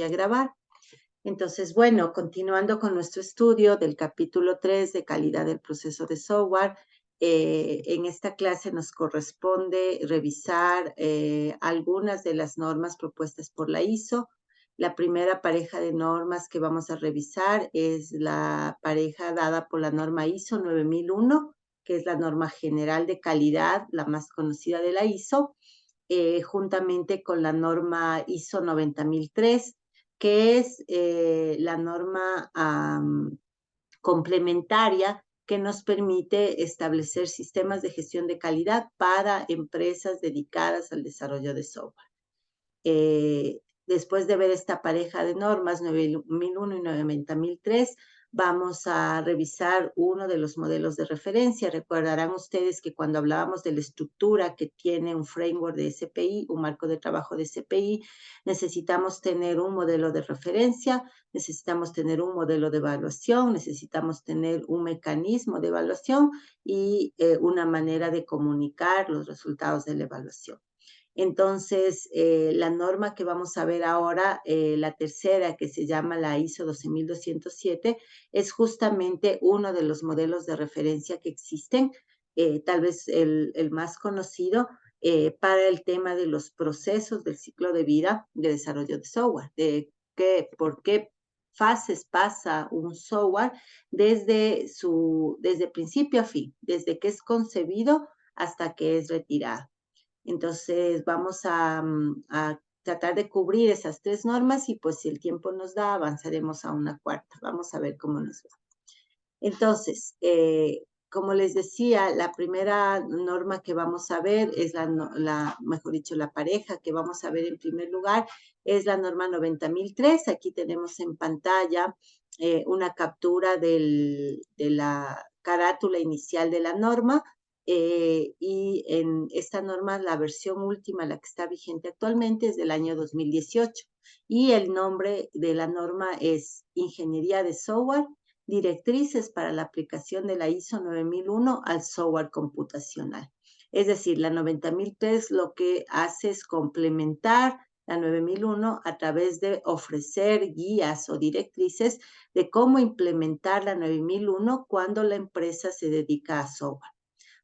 a grabar. Entonces, bueno, continuando con nuestro estudio del capítulo 3 de calidad del proceso de software, en esta clase nos corresponde revisar algunas de las normas propuestas por la ISO. La primera pareja de normas que vamos a revisar es la pareja dada por la norma ISO 9001, que es la norma general de calidad, la más conocida de la ISO, juntamente con la norma ISO 90003, que es la norma complementaria que nos permite establecer sistemas de gestión de calidad para empresas dedicadas al desarrollo de software. Después de ver esta pareja de normas 9001 y 90003, vamos a revisar uno de los modelos de referencia. Recordarán ustedes que cuando hablábamos de la estructura que tiene un framework de SPI, un marco de trabajo de SPI, necesitamos tener un modelo de referencia, necesitamos tener un modelo de evaluación, necesitamos tener un mecanismo de evaluación y una manera de comunicar los resultados de la evaluación. Entonces, la norma que vamos a ver ahora, la tercera, que se llama la ISO 12207, es justamente uno de los modelos de referencia que existen, tal vez el más conocido, para el tema de los procesos del ciclo de vida de desarrollo de software, por qué fases pasa un software desde principio a fin, desde que es concebido hasta que es retirado. Entonces, vamos a tratar de cubrir esas tres normas y pues si el tiempo nos da, avanzaremos a una cuarta. Vamos a ver cómo nos va. Entonces, como les decía, la primera norma que vamos a ver es mejor dicho, la pareja que vamos a ver en primer lugar es la norma 90003. Aquí tenemos en pantalla una captura de la carátula inicial de la norma. Y en esta norma, la versión última, la que está vigente actualmente, es del año 2018. Y el nombre de la norma es Ingeniería de Software, directrices para la aplicación de la ISO 9001 al software computacional. Es decir, la 90003 lo que hace es complementar la 9001 a través de ofrecer guías o directrices de cómo implementar la 9001 cuando la empresa se dedica a software.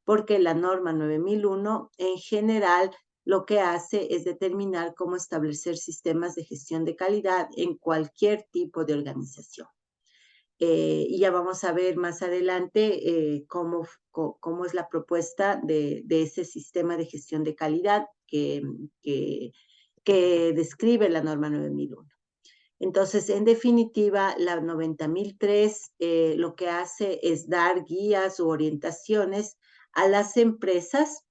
Porque la norma 9001 en general lo que hace es determinar cómo establecer sistemas de gestión de calidad en cualquier tipo de organización. Y ya vamos a ver más adelante cómo es la propuesta de ese sistema de gestión de calidad que describe la norma 9001. Entonces, en definitiva, la 90003 lo que hace es dar guías u orientaciones a las empresas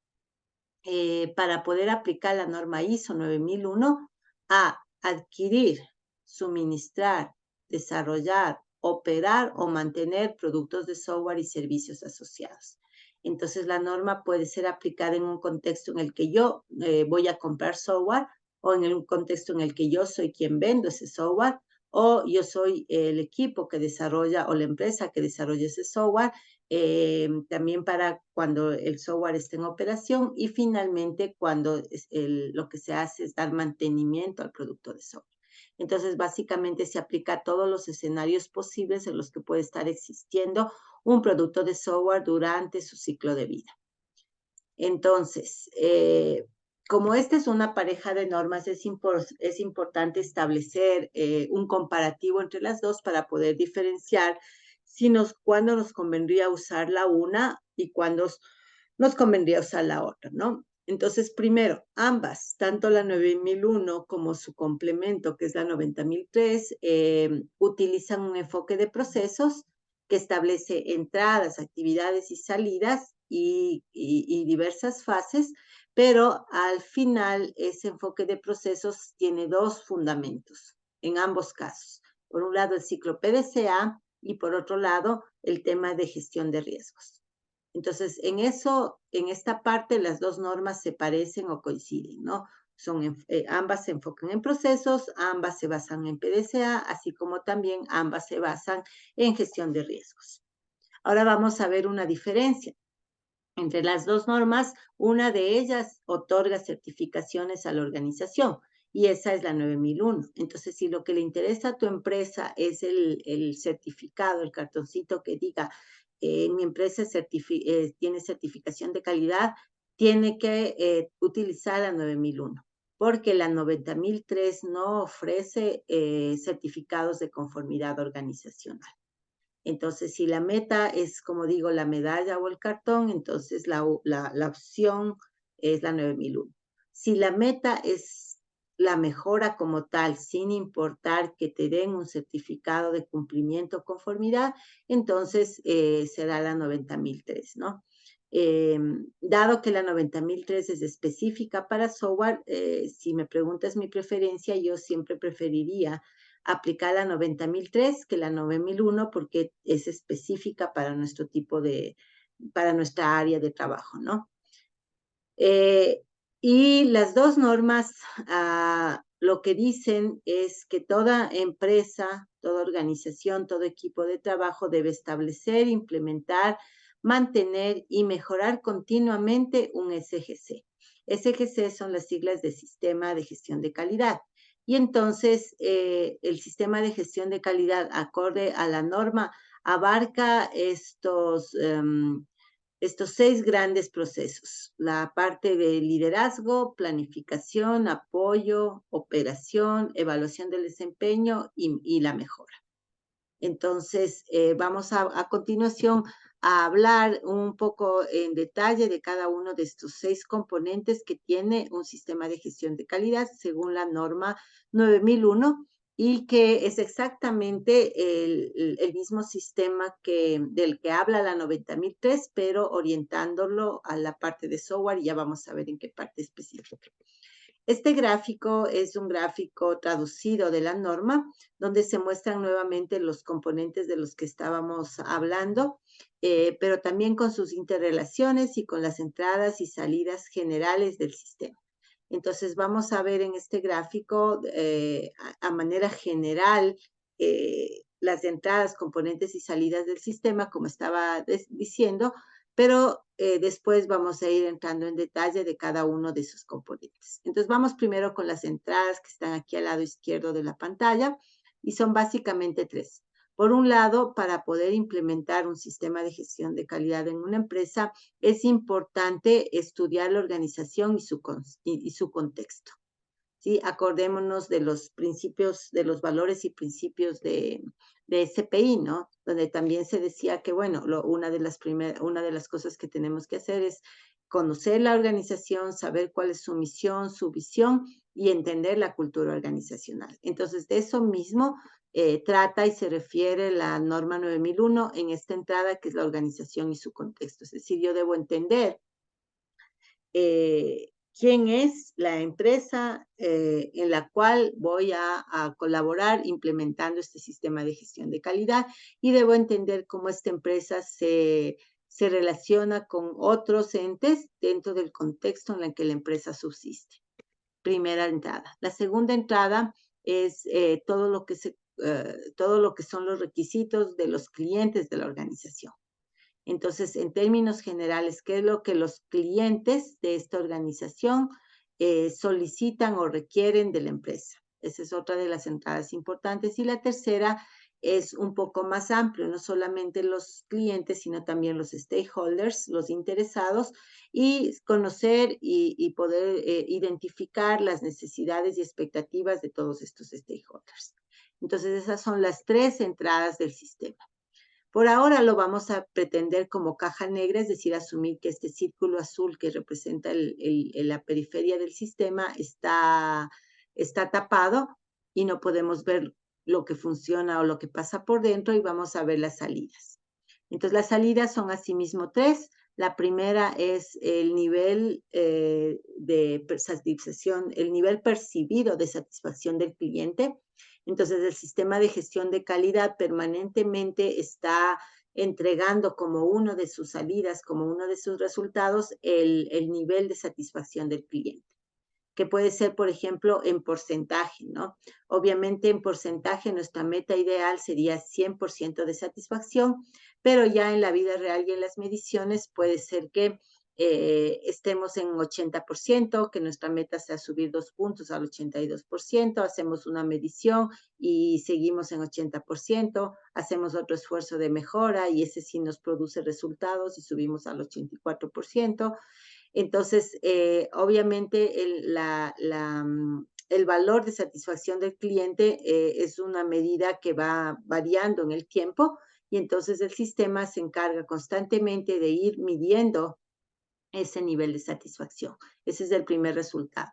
para poder aplicar la norma ISO 9001 a adquirir, suministrar, desarrollar, operar o mantener productos de software y servicios asociados. Entonces, la norma puede ser aplicada en un contexto en el que yo voy a comprar software o en un contexto en el que yo soy quien vendo ese software o yo soy el equipo que desarrolla o la empresa que desarrolla ese software, también para cuando el software esté en operación y finalmente cuando lo que se hace es dar mantenimiento al producto de software. Entonces, básicamente se aplica a todos los escenarios posibles en los que puede estar existiendo un producto de software durante su ciclo de vida. Entonces, como esta es una pareja de normas, es importante establecer un comparativo entre las dos para poder diferenciar cuándo nos convendría usar la una y cuándo nos convendría usar la otra, ¿no? Entonces, primero, ambas, tanto la 9001 como su complemento, que es la 90003, utilizan un enfoque de procesos que establece entradas, actividades y salidas y diversas fases, pero al final ese enfoque de procesos tiene dos fundamentos en ambos casos. Por un lado, el ciclo PDCA y por otro lado, el tema de gestión de riesgos. Entonces, en esta parte, las dos normas se parecen o coinciden, ¿no? Ambas se enfocan en procesos, ambas se basan en PDCA, así como también ambas se basan en gestión de riesgos. Ahora vamos a ver una diferencia. Entre las dos normas, una de ellas otorga certificaciones a la organización y esa es la 9001. Entonces, si lo que le interesa a tu empresa es el certificado, el cartoncito que diga, mi empresa tiene certificación de calidad, tiene que utilizar la 9001, porque la 90003 no ofrece certificados de conformidad organizacional. Entonces, si la meta es, como digo, la medalla o el cartón, entonces la opción es la 9001. Si la meta es la mejora como tal, sin importar que te den un certificado de cumplimiento o conformidad, entonces será la 90003, ¿no? Dado que la 90003 es específica para software, si me preguntas mi preferencia, yo siempre preferiría aplicar la 90003 que la 9001 porque es específica para nuestro para nuestra área de trabajo, ¿no? Y las dos normas lo que dicen es que toda empresa, toda organización, todo equipo de trabajo debe establecer, implementar, mantener y mejorar continuamente un SGC. SGC son las siglas de Sistema de Gestión de Calidad. Y entonces el sistema de gestión de calidad, acorde a la norma, abarca estos 6 grandes procesos: la parte de liderazgo, planificación, apoyo, operación, evaluación del desempeño y la mejora. Entonces, vamos a continuación a hablar un poco en detalle de cada uno de estos 6 componentes que tiene un sistema de gestión de calidad según la norma 9001 y que es exactamente el mismo sistema del que habla la 90003, pero orientándolo a la parte de software, y ya vamos a ver en qué parte específica. Este gráfico es un gráfico traducido de la norma, donde se muestran nuevamente los componentes de los que estábamos hablando, pero también con sus interrelaciones y con las entradas y salidas generales del sistema. Entonces, vamos a ver en este gráfico, a manera general, las entradas, componentes y salidas del sistema, como estaba diciendo, pero después vamos a ir entrando en detalle de cada uno de sus componentes. Entonces, vamos primero con las entradas que están aquí al lado izquierdo de la pantalla, y son básicamente 3. Por un lado, para poder implementar un sistema de gestión de calidad en una empresa, es importante estudiar la organización y su contexto. ¿Sí? Acordémonos de los principios, de los valores y principios de SPI, ¿no? Donde también se decía que, bueno, una de las cosas que tenemos que hacer es conocer la organización, saber cuál es su misión, su visión y entender la cultura organizacional. Entonces, de eso mismo trata y se refiere la norma 9001 en esta entrada, que es la organización y su contexto. Es decir, yo debo entender quién es la empresa en la cual voy a colaborar implementando este sistema de gestión de calidad, y debo entender cómo esta empresa se relaciona con otros entes dentro del contexto en el que la empresa subsiste. Primera entrada. La segunda entrada es todo lo que son los requisitos de los clientes de la organización. Entonces, en términos generales, ¿qué es lo que los clientes de esta organización solicitan o requieren de la empresa? Esa es otra de las entradas importantes. Y la tercera es un poco más amplio, no solamente los clientes, sino también los stakeholders, los interesados, y conocer y poder identificar las necesidades y expectativas de todos estos stakeholders. Entonces, esas son las 3 entradas del sistema. Por ahora lo vamos a pretender como caja negra, es decir, asumir que este círculo azul que representa la periferia del sistema está tapado y no podemos ver lo que funciona o lo que pasa por dentro, y vamos a ver las salidas. Entonces, las salidas son asimismo 3. La primera es el nivel de satisfacción, el nivel percibido de satisfacción del cliente. Entonces, el sistema de gestión de calidad permanentemente está entregando como uno de sus salidas, como uno de sus resultados, el nivel de satisfacción del cliente, que puede ser, por ejemplo, en porcentaje, ¿no? Obviamente, en porcentaje, nuestra meta ideal sería 100% de satisfacción, pero ya en la vida real y en las mediciones puede ser que estemos en 80%, que nuestra meta sea subir 2 puntos al 82%, hacemos una medición y seguimos en 80%, hacemos otro esfuerzo de mejora y ese sí nos produce resultados y subimos al 84%. Entonces, obviamente, el valor de satisfacción del cliente es una medida que va variando en el tiempo y entonces el sistema se encarga constantemente de ir midiendo ese nivel de satisfacción. Ese es el primer resultado.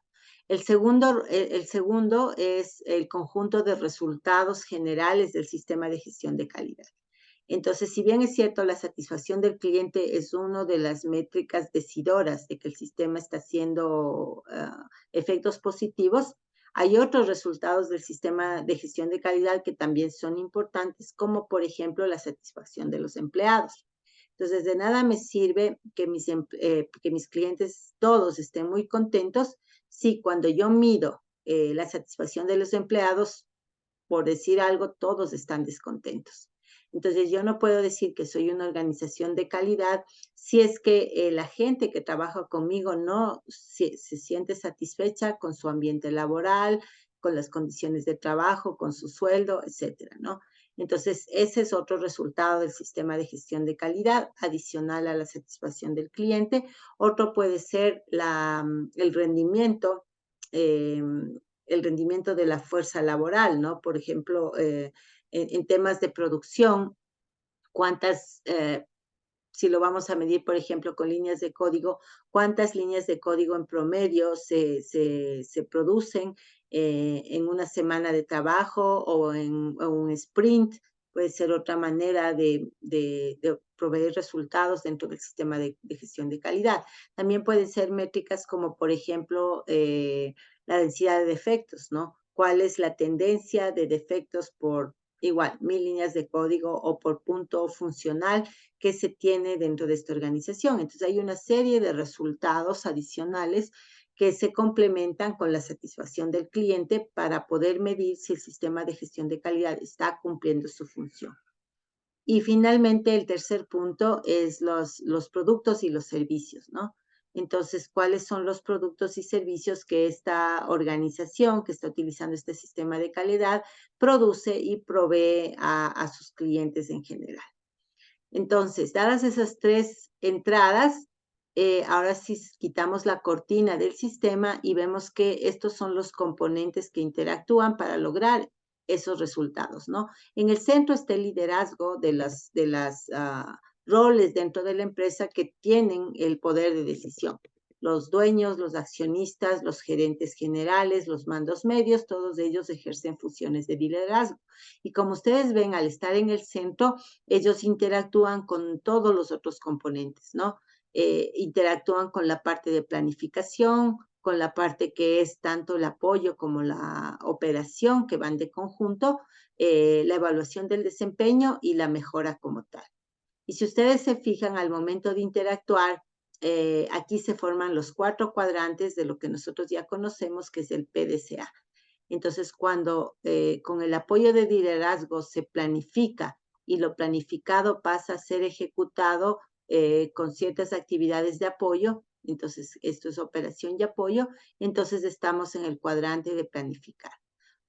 El segundo es el conjunto de resultados generales del sistema de gestión de calidad. Entonces, si bien es cierto, la satisfacción del cliente es una de las métricas decidoras de que el sistema está haciendo efectos positivos, hay otros resultados del sistema de gestión de calidad que también son importantes, como por ejemplo la satisfacción de los empleados. Entonces, de nada me sirve que mis clientes todos estén muy contentos si cuando yo mido la satisfacción de los empleados, por decir algo, todos están descontentos. Entonces, yo no puedo decir que soy una organización de calidad si es que la gente que trabaja conmigo no se siente satisfecha con su ambiente laboral, con las condiciones de trabajo, con su sueldo, etcétera, ¿no? Entonces, ese es otro resultado del sistema de gestión de calidad, adicional a la satisfacción del cliente. Otro puede ser el rendimiento, eh, el rendimiento de la fuerza laboral, ¿no? Por ejemplo, en temas de producción, cuántas, si lo vamos a medir, por ejemplo, con líneas de código, cuántas líneas de código en promedio se producen en una semana de trabajo o en un sprint. Puede ser otra manera de proveer resultados dentro del sistema de gestión de calidad. También pueden ser métricas como, por ejemplo, la densidad de defectos, ¿no? ¿Cuál es la tendencia de defectos por igual 1000 líneas de código o por punto funcional que se tiene dentro de esta organización? Entonces, hay una serie de resultados adicionales que se complementan con la satisfacción del cliente para poder medir si el sistema de gestión de calidad está cumpliendo su función. Y finalmente, el tercer punto es los productos y los servicios, ¿no? Entonces, ¿cuáles son los productos y servicios que esta organización que está utilizando este sistema de calidad produce y provee a sus clientes en general? Entonces, dadas esas tres entradas, ahora sí quitamos la cortina del sistema y vemos que estos son los componentes que interactúan para lograr esos resultados, ¿no? En el centro está el liderazgo de las roles dentro de la empresa que tienen el poder de decisión. Los dueños, los accionistas, los gerentes generales, los mandos medios, todos ellos ejercen funciones de liderazgo. Y como ustedes ven, al estar en el centro, ellos interactúan con todos los otros componentes, ¿no? Interactúan con la parte de planificación, con la parte que es tanto el apoyo como la operación que van de conjunto, la evaluación del desempeño y la mejora como tal. Y si ustedes se fijan al momento de interactuar, aquí se forman los 4 cuadrantes de lo que nosotros ya conocemos, que es el PDCA. Entonces, cuando con el apoyo de liderazgo se planifica y lo planificado pasa a ser ejecutado con ciertas actividades de apoyo, entonces esto es operación y apoyo, entonces estamos en el cuadrante de planificar.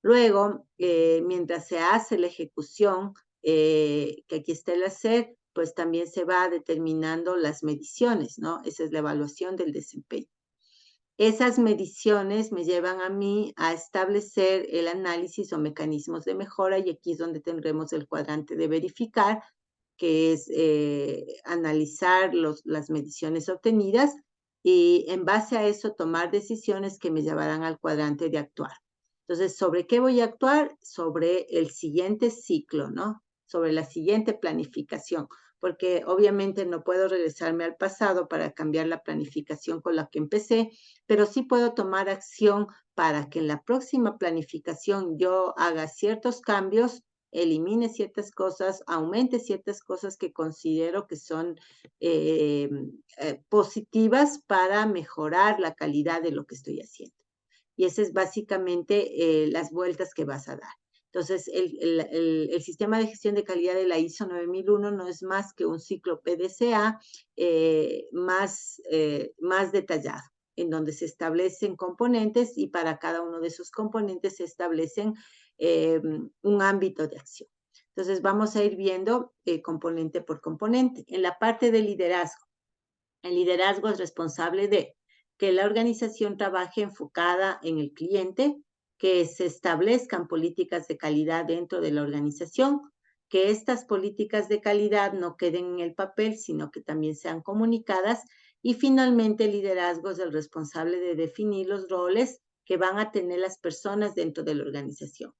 Luego, mientras se hace la ejecución, que aquí está el hacer, pues también se va determinando las mediciones, ¿no? Esa es la evaluación del desempeño. Esas mediciones me llevan a mí a establecer el análisis o mecanismos de mejora y aquí es donde tendremos el cuadrante de verificar, que es analizar las mediciones obtenidas y en base a eso tomar decisiones que me llevarán al cuadrante de actuar. Entonces, ¿sobre qué voy a actuar? Sobre el siguiente ciclo, ¿no? Sobre la siguiente planificación, porque obviamente no puedo regresarme al pasado para cambiar la planificación con la que empecé, pero sí puedo tomar acción para que en la próxima planificación yo haga ciertos cambios, elimine ciertas cosas, aumente ciertas cosas que considero que son positivas para mejorar la calidad de lo que estoy haciendo. Y esa es básicamente las vueltas que vas a dar. Entonces, el sistema de gestión de calidad de la ISO 9001 no es más que un ciclo PDCA más detallado, en donde se establecen componentes y para cada uno de esos componentes se establecen un ámbito de acción. Entonces, vamos a ir viendo componente por componente. En la parte de liderazgo, el liderazgo es responsable de que la organización trabaje enfocada en el cliente, que se establezcan políticas de calidad dentro de la organización, que estas políticas de calidad no queden en el papel, sino que también sean comunicadas. Y finalmente, el liderazgo es el responsable de definir los roles que van a tener las personas dentro de la organización.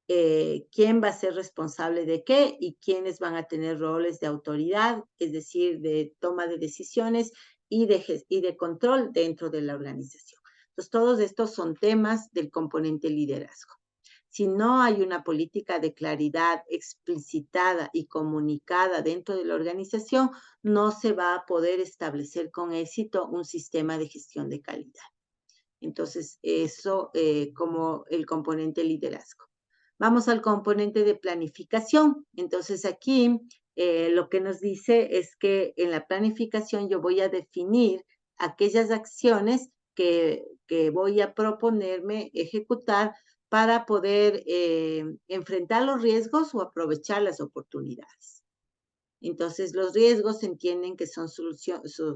Quién va a ser responsable de qué y quiénes van a tener roles de autoridad, es decir, de toma de decisiones y de control dentro de la organización. Entonces, todos estos son temas del componente liderazgo. Si no hay una política de claridad explicitada y comunicada dentro de la organización, no se va a poder establecer con éxito un sistema de gestión de calidad. Entonces, eso como el componente liderazgo. Vamos al componente de planificación. Entonces, aquí lo que nos dice es que en la planificación yo voy a definir aquellas acciones que voy a proponerme ejecutar para poder enfrentar los riesgos o aprovechar las oportunidades. Entonces, los riesgos se entienden que son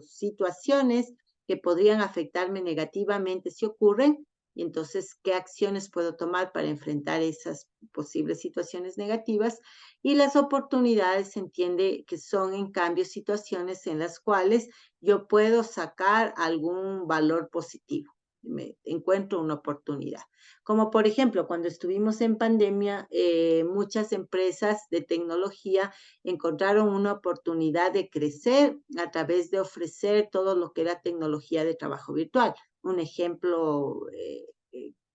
situaciones que podrían afectarme negativamente si ocurren, y entonces, ¿qué acciones puedo tomar para enfrentar esas posibles situaciones negativas? Y las oportunidades se entiende que son, en cambio, situaciones en las cuales yo puedo sacar algún valor positivo. Me encuentro una oportunidad. Como por ejemplo, cuando estuvimos en pandemia, muchas empresas de tecnología encontraron una oportunidad de crecer a través de ofrecer todo lo que era tecnología de trabajo virtual. Un ejemplo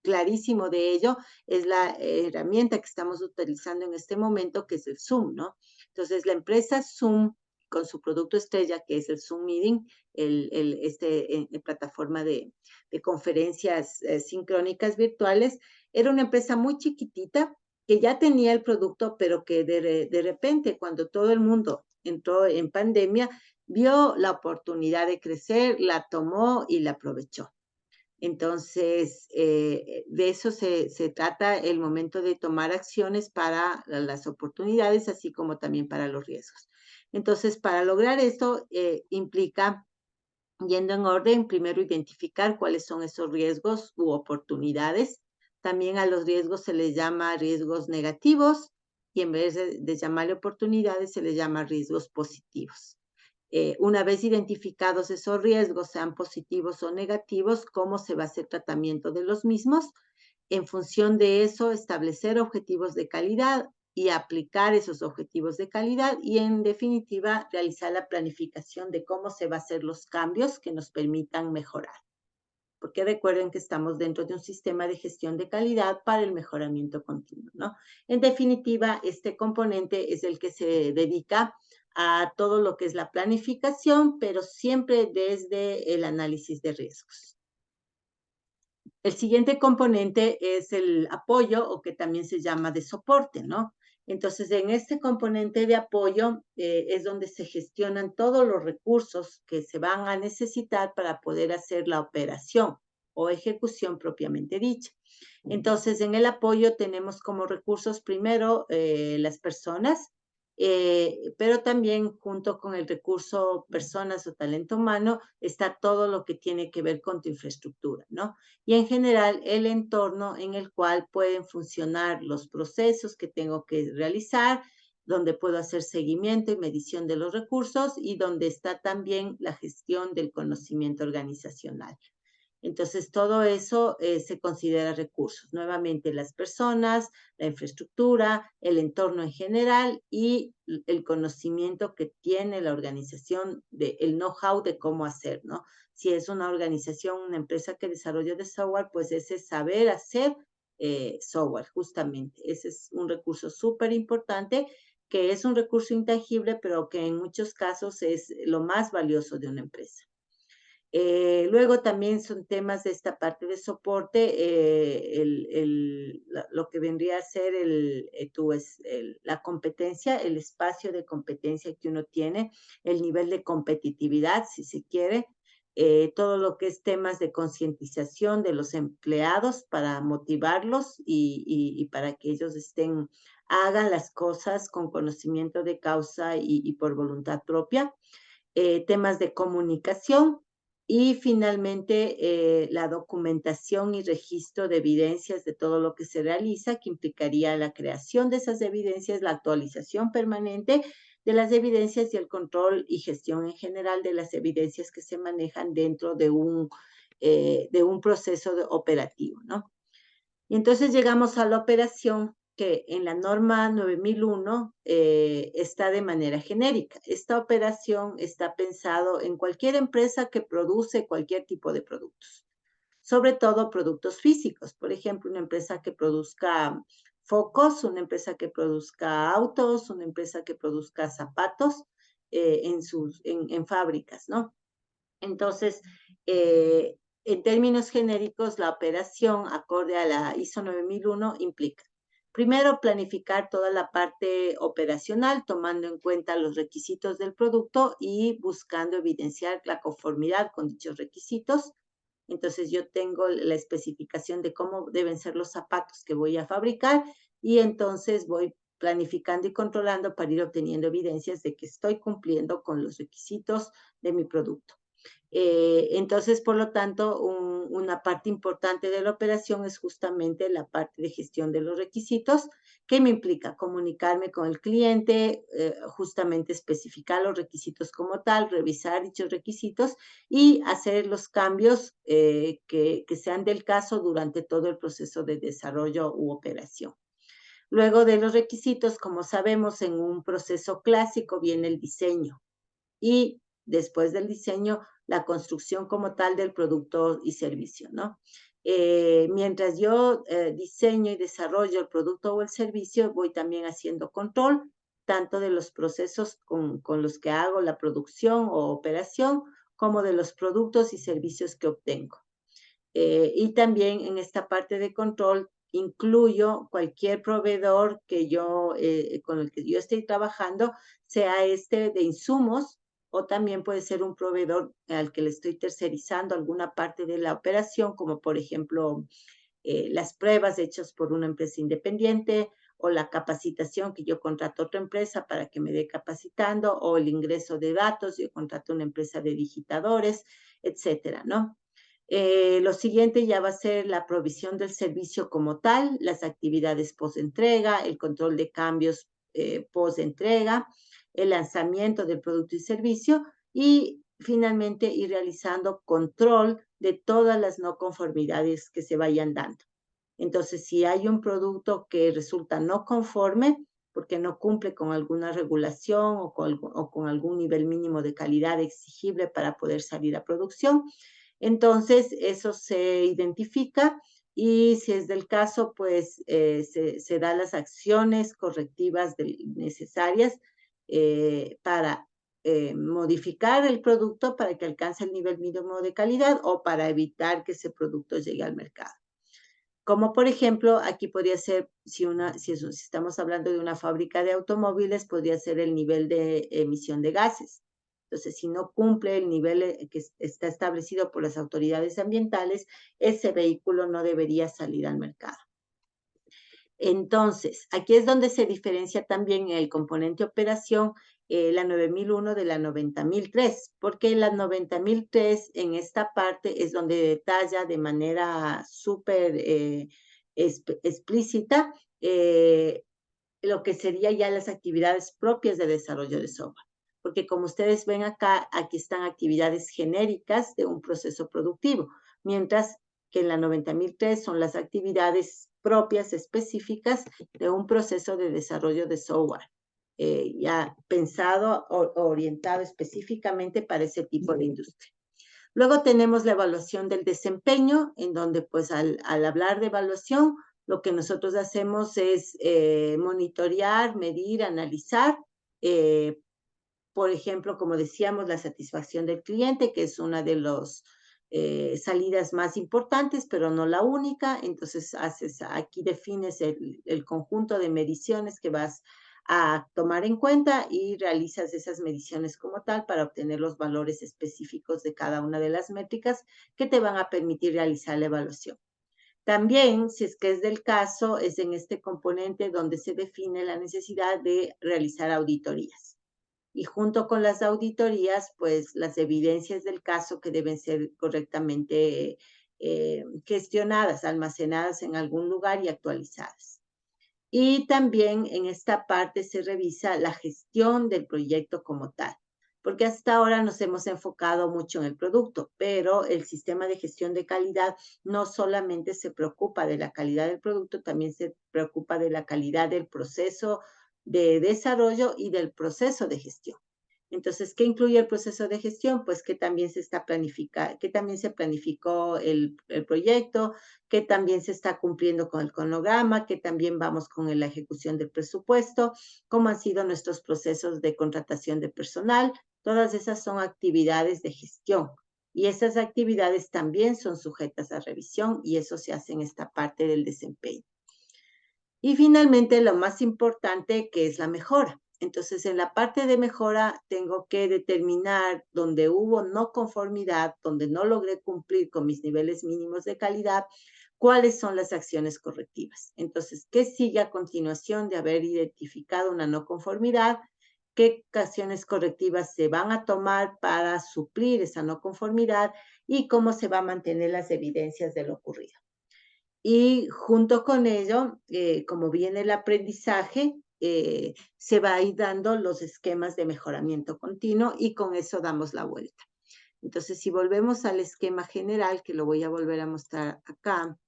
clarísimo de ello es la herramienta que estamos utilizando en este momento, que es el Zoom, ¿no? Entonces, la empresa Zoom, con su producto estrella, que es el Zoom Meeting, plataforma de conferencias sincrónicas virtuales, era una empresa muy chiquitita que ya tenía el producto, pero que de repente, cuando todo el mundo entró en pandemia, vio la oportunidad de crecer, la tomó y la aprovechó. Entonces, de eso se trata el momento de tomar acciones para las oportunidades, así como también para los riesgos. Entonces, para lograr esto, implica, yendo en orden, primero identificar cuáles son esos riesgos u oportunidades. También a los riesgos se les llama riesgos negativos y en vez de llamarle oportunidades, se les llama riesgos positivos. Una vez identificados esos riesgos, sean positivos o negativos, cómo se va a hacer tratamiento de los mismos. En función de eso, establecer objetivos de calidad y aplicar esos objetivos de calidad y, en definitiva, realizar la planificación de cómo se va a hacer los cambios que nos permitan mejorar. Porque recuerden que estamos dentro de un sistema de gestión de calidad para el mejoramiento continuo, ¿no? En definitiva, este componente es el que se dedica a todo lo que es la planificación, pero siempre desde el análisis de riesgos. El siguiente componente es el apoyo, o que también se llama de soporte, ¿no? Entonces, en este componente de apoyo es donde se gestionan todos los recursos que se van a necesitar para poder hacer la operación o ejecución propiamente dicha. Entonces, en el apoyo tenemos como recursos primero las personas, pero también junto con el recurso personas o talento humano está todo lo que tiene que ver con tu infraestructura, ¿no? Y en general el entorno en el cual pueden funcionar los procesos que tengo que realizar, donde puedo hacer seguimiento y medición de los recursos y donde está también la gestión del conocimiento organizacional. Entonces, todo eso se considera recursos. Nuevamente, las personas, la infraestructura, el entorno en general y el conocimiento que tiene la organización, el know-how de cómo hacer, ¿no? Si es una organización, una empresa que desarrolla de software, pues ese saber hacer software, justamente. Ese es un recurso súper importante, que es un recurso intangible, pero que en muchos casos es lo más valioso de una empresa. Luego también son temas de esta parte de soporte, lo que vendría a ser la competencia, el espacio de competencia que uno tiene, el nivel de competitividad, si se quiere, todo lo que es temas de concientización de los empleados para motivarlos y para que ellos hagan las cosas con conocimiento de causa y por voluntad propia. Temas de comunicación y finalmente la documentación y registro de evidencias de todo lo que se realiza, que implicaría la creación de esas evidencias, la actualización permanente de las evidencias y el control y gestión en general de las evidencias que se manejan dentro de un proceso operativo, ¿no? Y entonces llegamos a la operación que en la norma 9001 está de manera genérica. Esta operación está pensado en cualquier empresa que produce cualquier tipo de productos, sobre todo productos físicos. Por ejemplo, una empresa que produzca focos, una empresa que produzca autos, una empresa que produzca zapatos en fábricas, ¿no? Entonces, en términos genéricos, la operación acorde a la ISO 9001 implica, primero, planificar toda la parte operacional, tomando en cuenta los requisitos del producto y buscando evidenciar la conformidad con dichos requisitos. Entonces, yo tengo la especificación de cómo deben ser los zapatos que voy a fabricar y entonces voy planificando y controlando para ir obteniendo evidencias de que estoy cumpliendo con los requisitos de mi producto. Entonces, por lo tanto, una parte importante de la operación es justamente la parte de gestión de los requisitos, que me implica comunicarme con el cliente, justamente especificar los requisitos como tal, revisar dichos requisitos y hacer los cambios que sean del caso durante todo el proceso de desarrollo u operación. Luego de los requisitos, como sabemos, en un proceso clásico viene el diseño y después del diseño, la construcción como tal del producto y servicio, ¿no? Mientras yo diseño y desarrollo el producto o el servicio, voy también haciendo control, tanto de los procesos con los que hago la producción o operación, como de los productos y servicios que obtengo. Y también en esta parte de control incluyo cualquier proveedor con el que yo esté trabajando, sea este de insumos o también puede ser un proveedor al que le estoy tercerizando alguna parte de la operación, como por ejemplo las pruebas hechas por una empresa independiente o la capacitación que yo contrato a otra empresa para que me dé capacitando o el ingreso de datos, yo contrato a una empresa de digitadores, etcétera, ¿no? Lo siguiente ya va a ser la provisión del servicio como tal, las actividades post-entrega, el control de cambios post-entrega, el lanzamiento del producto y servicio y finalmente ir realizando control de todas las no conformidades que se vayan dando. Entonces, si hay un producto que resulta no conforme, porque no cumple con alguna regulación o con algún nivel mínimo de calidad exigible para poder salir a producción, entonces eso se identifica y si es del caso, pues se dan las acciones correctivas necesarias para modificar el producto para que alcance el nivel mínimo de calidad o para evitar que ese producto llegue al mercado. Como por ejemplo, aquí podría ser, si estamos hablando de una fábrica de automóviles, podría ser el nivel de emisión de gases. Entonces, si no cumple el nivel que está establecido por las autoridades ambientales, ese vehículo no debería salir al mercado. Entonces, aquí es donde se diferencia también el componente operación, la 9001 de la 90003, porque la 90003 en esta parte es donde detalla de manera súper explícita lo que sería ya las actividades propias de desarrollo de software. Porque como ustedes ven acá, aquí están actividades genéricas de un proceso productivo, mientras que en la 90003 son las actividades propias específicas de un proceso de desarrollo de software, ya pensado o orientado específicamente para ese tipo de industria. Luego tenemos la evaluación del desempeño, en donde pues al hablar de evaluación, lo que nosotros hacemos es monitorear, medir, analizar por ejemplo, como decíamos, la satisfacción del cliente, que es una de las salidas más importantes, pero no la única. Entonces, aquí defines el conjunto de mediciones que vas a tomar en cuenta y realizas esas mediciones como tal para obtener los valores específicos de cada una de las métricas que te van a permitir realizar la evaluación. También, si es que es del caso, es en este componente donde se define la necesidad de realizar auditorías. Y junto con las auditorías, pues las evidencias del caso que deben ser correctamente gestionadas, almacenadas en algún lugar y actualizadas. Y también en esta parte se revisa la gestión del proyecto como tal, porque hasta ahora nos hemos enfocado mucho en el producto, pero el sistema de gestión de calidad no solamente se preocupa de la calidad del producto, también se preocupa de la calidad del proceso de desarrollo y del proceso de gestión. Entonces, ¿qué incluye el proceso de gestión? Pues que también que también se planificó el proyecto, que también se está cumpliendo con el cronograma, que también vamos con la ejecución del presupuesto, cómo han sido nuestros procesos de contratación de personal. Todas esas son actividades de gestión y esas actividades también son sujetas a revisión y eso se hace en esta parte del desempeño. Y finalmente, lo más importante, que es la mejora. Entonces, en la parte de mejora, tengo que determinar donde hubo no conformidad, donde no logré cumplir con mis niveles mínimos de calidad, cuáles son las acciones correctivas. Entonces, ¿qué sigue a continuación de haber identificado una no conformidad? ¿Qué acciones correctivas se van a tomar para suplir esa no conformidad? Y cómo se van a mantener las evidencias de lo ocurrido. Y junto con ello, como viene el aprendizaje, se va a ir dando los esquemas de mejoramiento continuo y con eso damos la vuelta. Entonces, si volvemos al esquema general, que lo voy a volver a mostrar acá,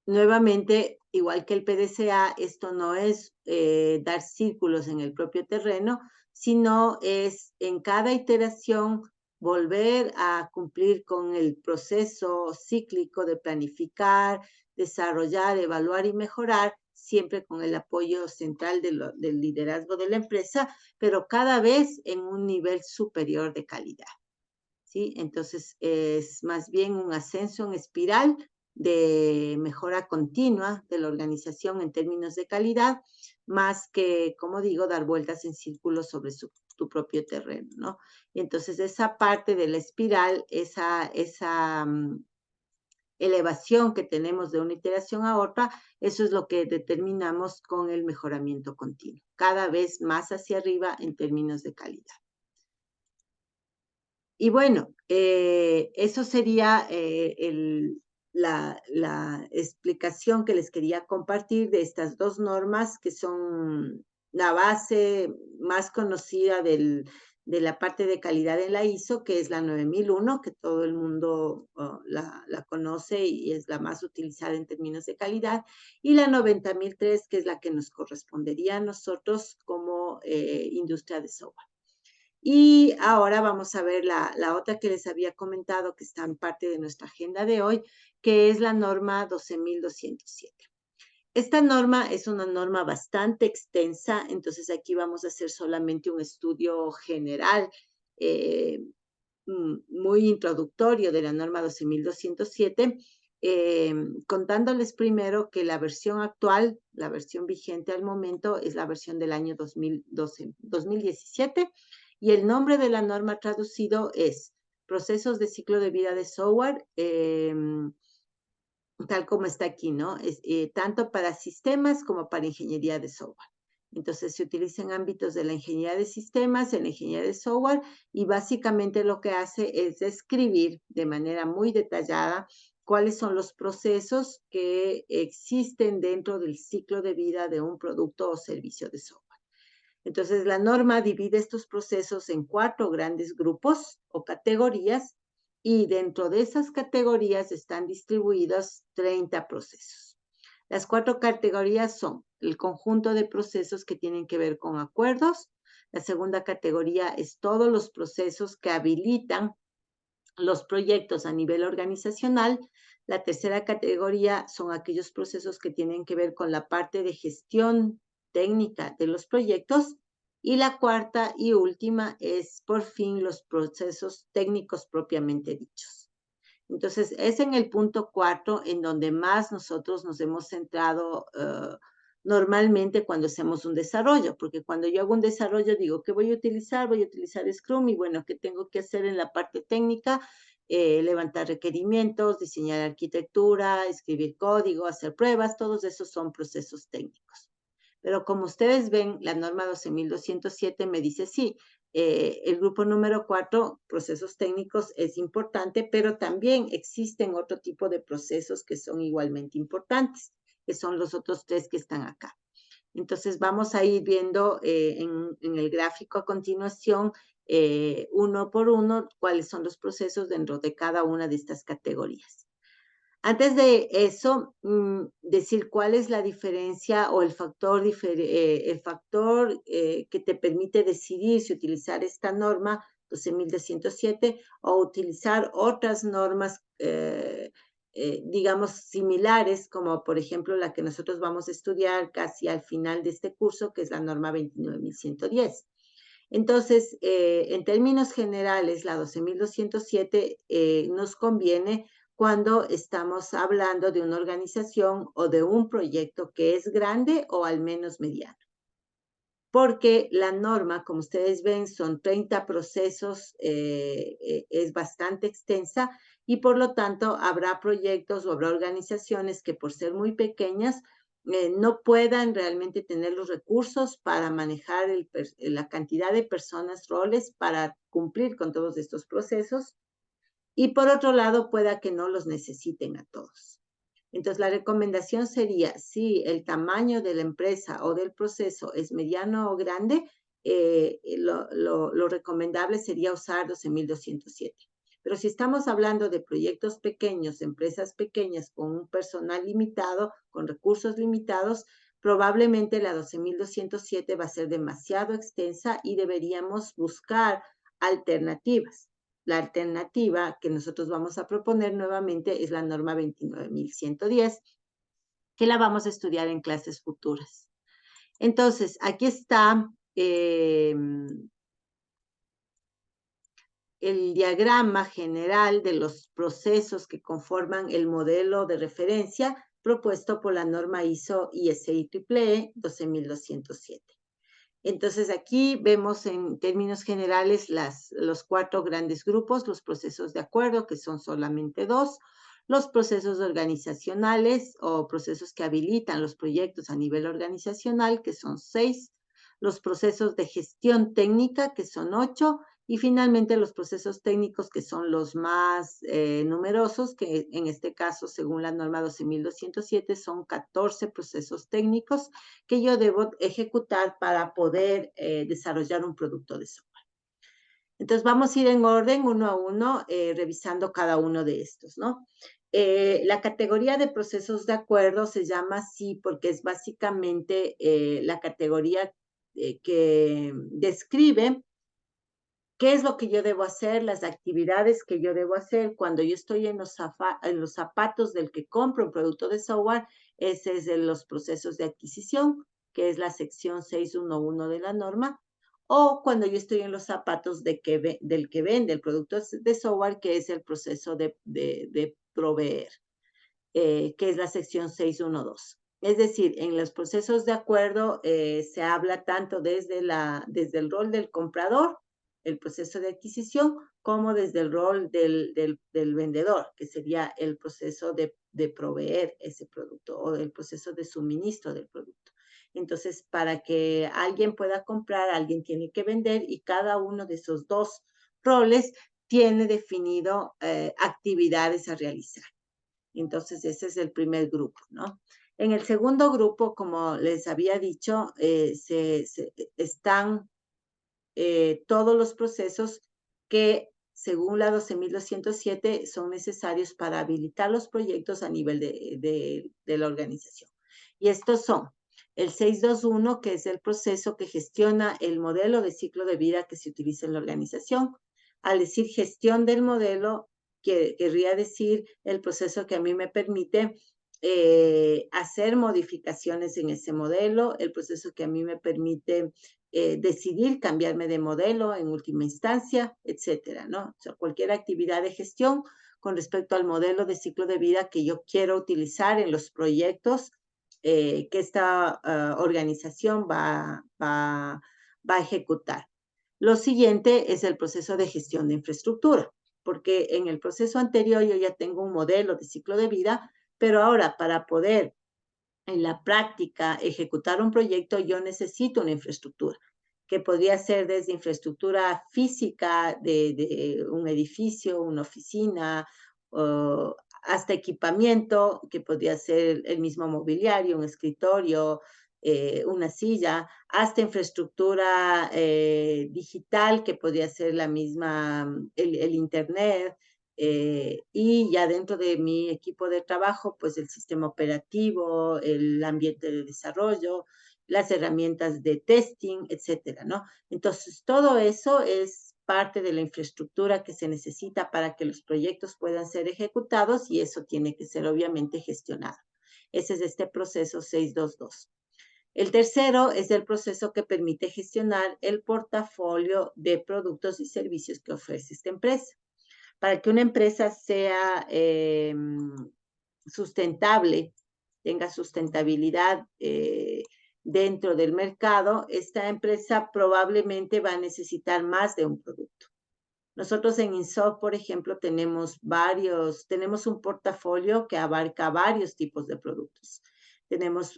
nuevamente, igual que el PDCA, esto no es dar círculos en el propio terreno, sino es en cada iteración volver a cumplir con el proceso cíclico de planificar, desarrollar, evaluar y mejorar, siempre con el apoyo central del liderazgo de la empresa, pero cada vez en un nivel superior de calidad. ¿Sí? Entonces, es más bien un ascenso en espiral de mejora continua de la organización en términos de calidad, más que, como digo, dar vueltas en círculos sobre tu propio terreno, ¿no? Y entonces, esa parte de la espiral, esa elevación que tenemos de una iteración a otra, eso es lo que determinamos con el mejoramiento continuo, cada vez más hacia arriba en términos de calidad. Y bueno, eso sería la explicación que les quería compartir de estas dos normas que son la base más conocida de la parte de calidad en la ISO, que es la 9001, que todo el mundo la conoce y es la más utilizada en términos de calidad, y la 90003, que es la que nos correspondería a nosotros como industria de software. Y ahora vamos a ver la otra que les había comentado, que está en parte de nuestra agenda de hoy, que es la norma 12207. Esta norma es una norma bastante extensa, entonces aquí vamos a hacer solamente un estudio general, muy introductorio de la norma 12207, contándoles primero que la versión actual, la versión vigente al momento, es la versión del año 2017, y el nombre de la norma traducido es Procesos de Ciclo de Vida de Software, tal como está aquí, ¿no? Es, tanto para sistemas como para ingeniería de software. Entonces, se utiliza en ámbitos de la ingeniería de sistemas, en la ingeniería de software, y básicamente lo que hace es describir de manera muy detallada cuáles son los procesos que existen dentro del ciclo de vida de un producto o servicio de software. Entonces, la norma divide estos procesos en 4 grandes grupos o categorías y dentro de esas categorías están distribuidos 30 procesos. Las 4 categorías son el conjunto de procesos que tienen que ver con acuerdos. La segunda categoría es todos los procesos que habilitan los proyectos a nivel organizacional. La tercera categoría son aquellos procesos que tienen que ver con la parte de gestión técnica de los proyectos. Y la cuarta y última es, por fin, los procesos técnicos propiamente dichos. Entonces, es en el punto 4 en donde más nosotros nos hemos centrado normalmente cuando hacemos un desarrollo, porque cuando yo hago un desarrollo digo, ¿qué voy a utilizar? Voy a utilizar Scrum y bueno, ¿qué tengo que hacer en la parte técnica? Levantar requerimientos, diseñar arquitectura, escribir código, hacer pruebas, todos esos son procesos técnicos. Pero como ustedes ven, la norma 12.207 me dice sí, el grupo número 4, procesos técnicos, es importante, pero también existen otro tipo de procesos que son igualmente importantes, que son los otros 3 que están acá. Entonces, vamos a ir viendo en el gráfico a continuación, uno por uno, cuáles son los procesos dentro de cada una de estas categorías. Antes de eso, decir cuál es la diferencia o el factor que te permite decidir si utilizar esta norma 12.207 o utilizar otras normas, digamos, similares, como por ejemplo la que nosotros vamos a estudiar casi al final de este curso, que es la norma 29.110. Entonces, en términos generales, la 12.207 nos conviene cuando estamos hablando de una organización o de un proyecto que es grande o al menos mediano. Porque la norma, como ustedes ven, son 30 procesos, es bastante extensa y por lo tanto habrá proyectos o habrá organizaciones que por ser muy pequeñas no puedan realmente tener los recursos para manejar la cantidad de personas, roles, para cumplir con todos estos procesos. Y por otro lado, pueda que no los necesiten a todos. Entonces, la recomendación sería, si el tamaño de la empresa o del proceso es mediano o grande, lo recomendable sería usar 12.207. Pero si estamos hablando de proyectos pequeños, empresas pequeñas con un personal limitado, con recursos limitados, probablemente la 12.207 va a ser demasiado extensa y deberíamos buscar alternativas. La alternativa que nosotros vamos a proponer nuevamente es la norma 29.110, que la vamos a estudiar en clases futuras. Entonces, aquí está el diagrama general de los procesos que conforman el modelo de referencia propuesto por la norma ISO ISI EEE 12.207. Entonces, aquí vemos en términos generales los 4 grandes grupos, los procesos de acuerdo, que son solamente 2, los procesos organizacionales o procesos que habilitan los proyectos a nivel organizacional, que son 6, los procesos de gestión técnica, que son 8, y finalmente los procesos técnicos, que son los más numerosos, que en este caso, según la norma 12.207, son 14 procesos técnicos que yo debo ejecutar para poder desarrollar un producto de software. Entonces, vamos a ir en orden, uno a uno, revisando cada uno de estos, ¿no? La categoría de procesos de acuerdo se llama así porque es básicamente la categoría que describe qué es lo que yo debo hacer, las actividades que yo debo hacer cuando yo estoy en los zapatos del que compra un producto de software. Ese es de los procesos de adquisición, que es la sección 611 de la norma, o cuando yo estoy en los zapatos del que vende el producto de software, que es el proceso de proveer, que es la sección 612. Es decir, en los procesos de acuerdo se habla tanto desde el rol del comprador, el proceso de adquisición, como desde el rol del vendedor, que sería el proceso de proveer ese producto o el proceso de suministro del producto. Entonces, para que alguien pueda comprar, alguien tiene que vender y cada uno de esos 2 roles tiene definido actividades a realizar. Entonces, ese es el primer grupo, ¿no? En el segundo grupo, como les había dicho, están todos los procesos que, según la 12.207, son necesarios para habilitar los proyectos a nivel de la organización. Y estos son el 621, que es el proceso que gestiona el modelo de ciclo de vida que se utiliza en la organización. Al decir gestión del modelo, querría decir el proceso que a mí me permite hacer modificaciones en ese modelo, el proceso que a mí me permite decidir cambiarme de modelo en última instancia, etcétera, ¿no? O sea, cualquier actividad de gestión con respecto al modelo de ciclo de vida que yo quiero utilizar en los proyectos que esta organización va a ejecutar. Lo siguiente es el proceso de gestión de infraestructura, porque en el proceso anterior yo ya tengo un modelo de ciclo de vida, pero ahora para poder en la práctica ejecutar un proyecto yo necesito una infraestructura, que podría ser desde infraestructura física de un edificio, una oficina, o hasta equipamiento, que podría ser el mismo mobiliario, un escritorio, una silla, hasta infraestructura digital, que podría ser la misma, el Internet, y ya dentro de mi equipo de trabajo, pues el sistema operativo, el ambiente de desarrollo, las herramientas de testing, etcétera, ¿no? Entonces, todo eso es parte de la infraestructura que se necesita para que los proyectos puedan ser ejecutados y eso tiene que ser obviamente gestionado. Ese es este proceso 622. El tercero es el proceso que permite gestionar el portafolio de productos y servicios que ofrece esta empresa. Para que una empresa sea sustentable, tenga sustentabilidad dentro del mercado, esta empresa probablemente va a necesitar más de un producto. Nosotros en INSOF, por ejemplo, tenemos un portafolio que abarca varios tipos de productos. Tenemos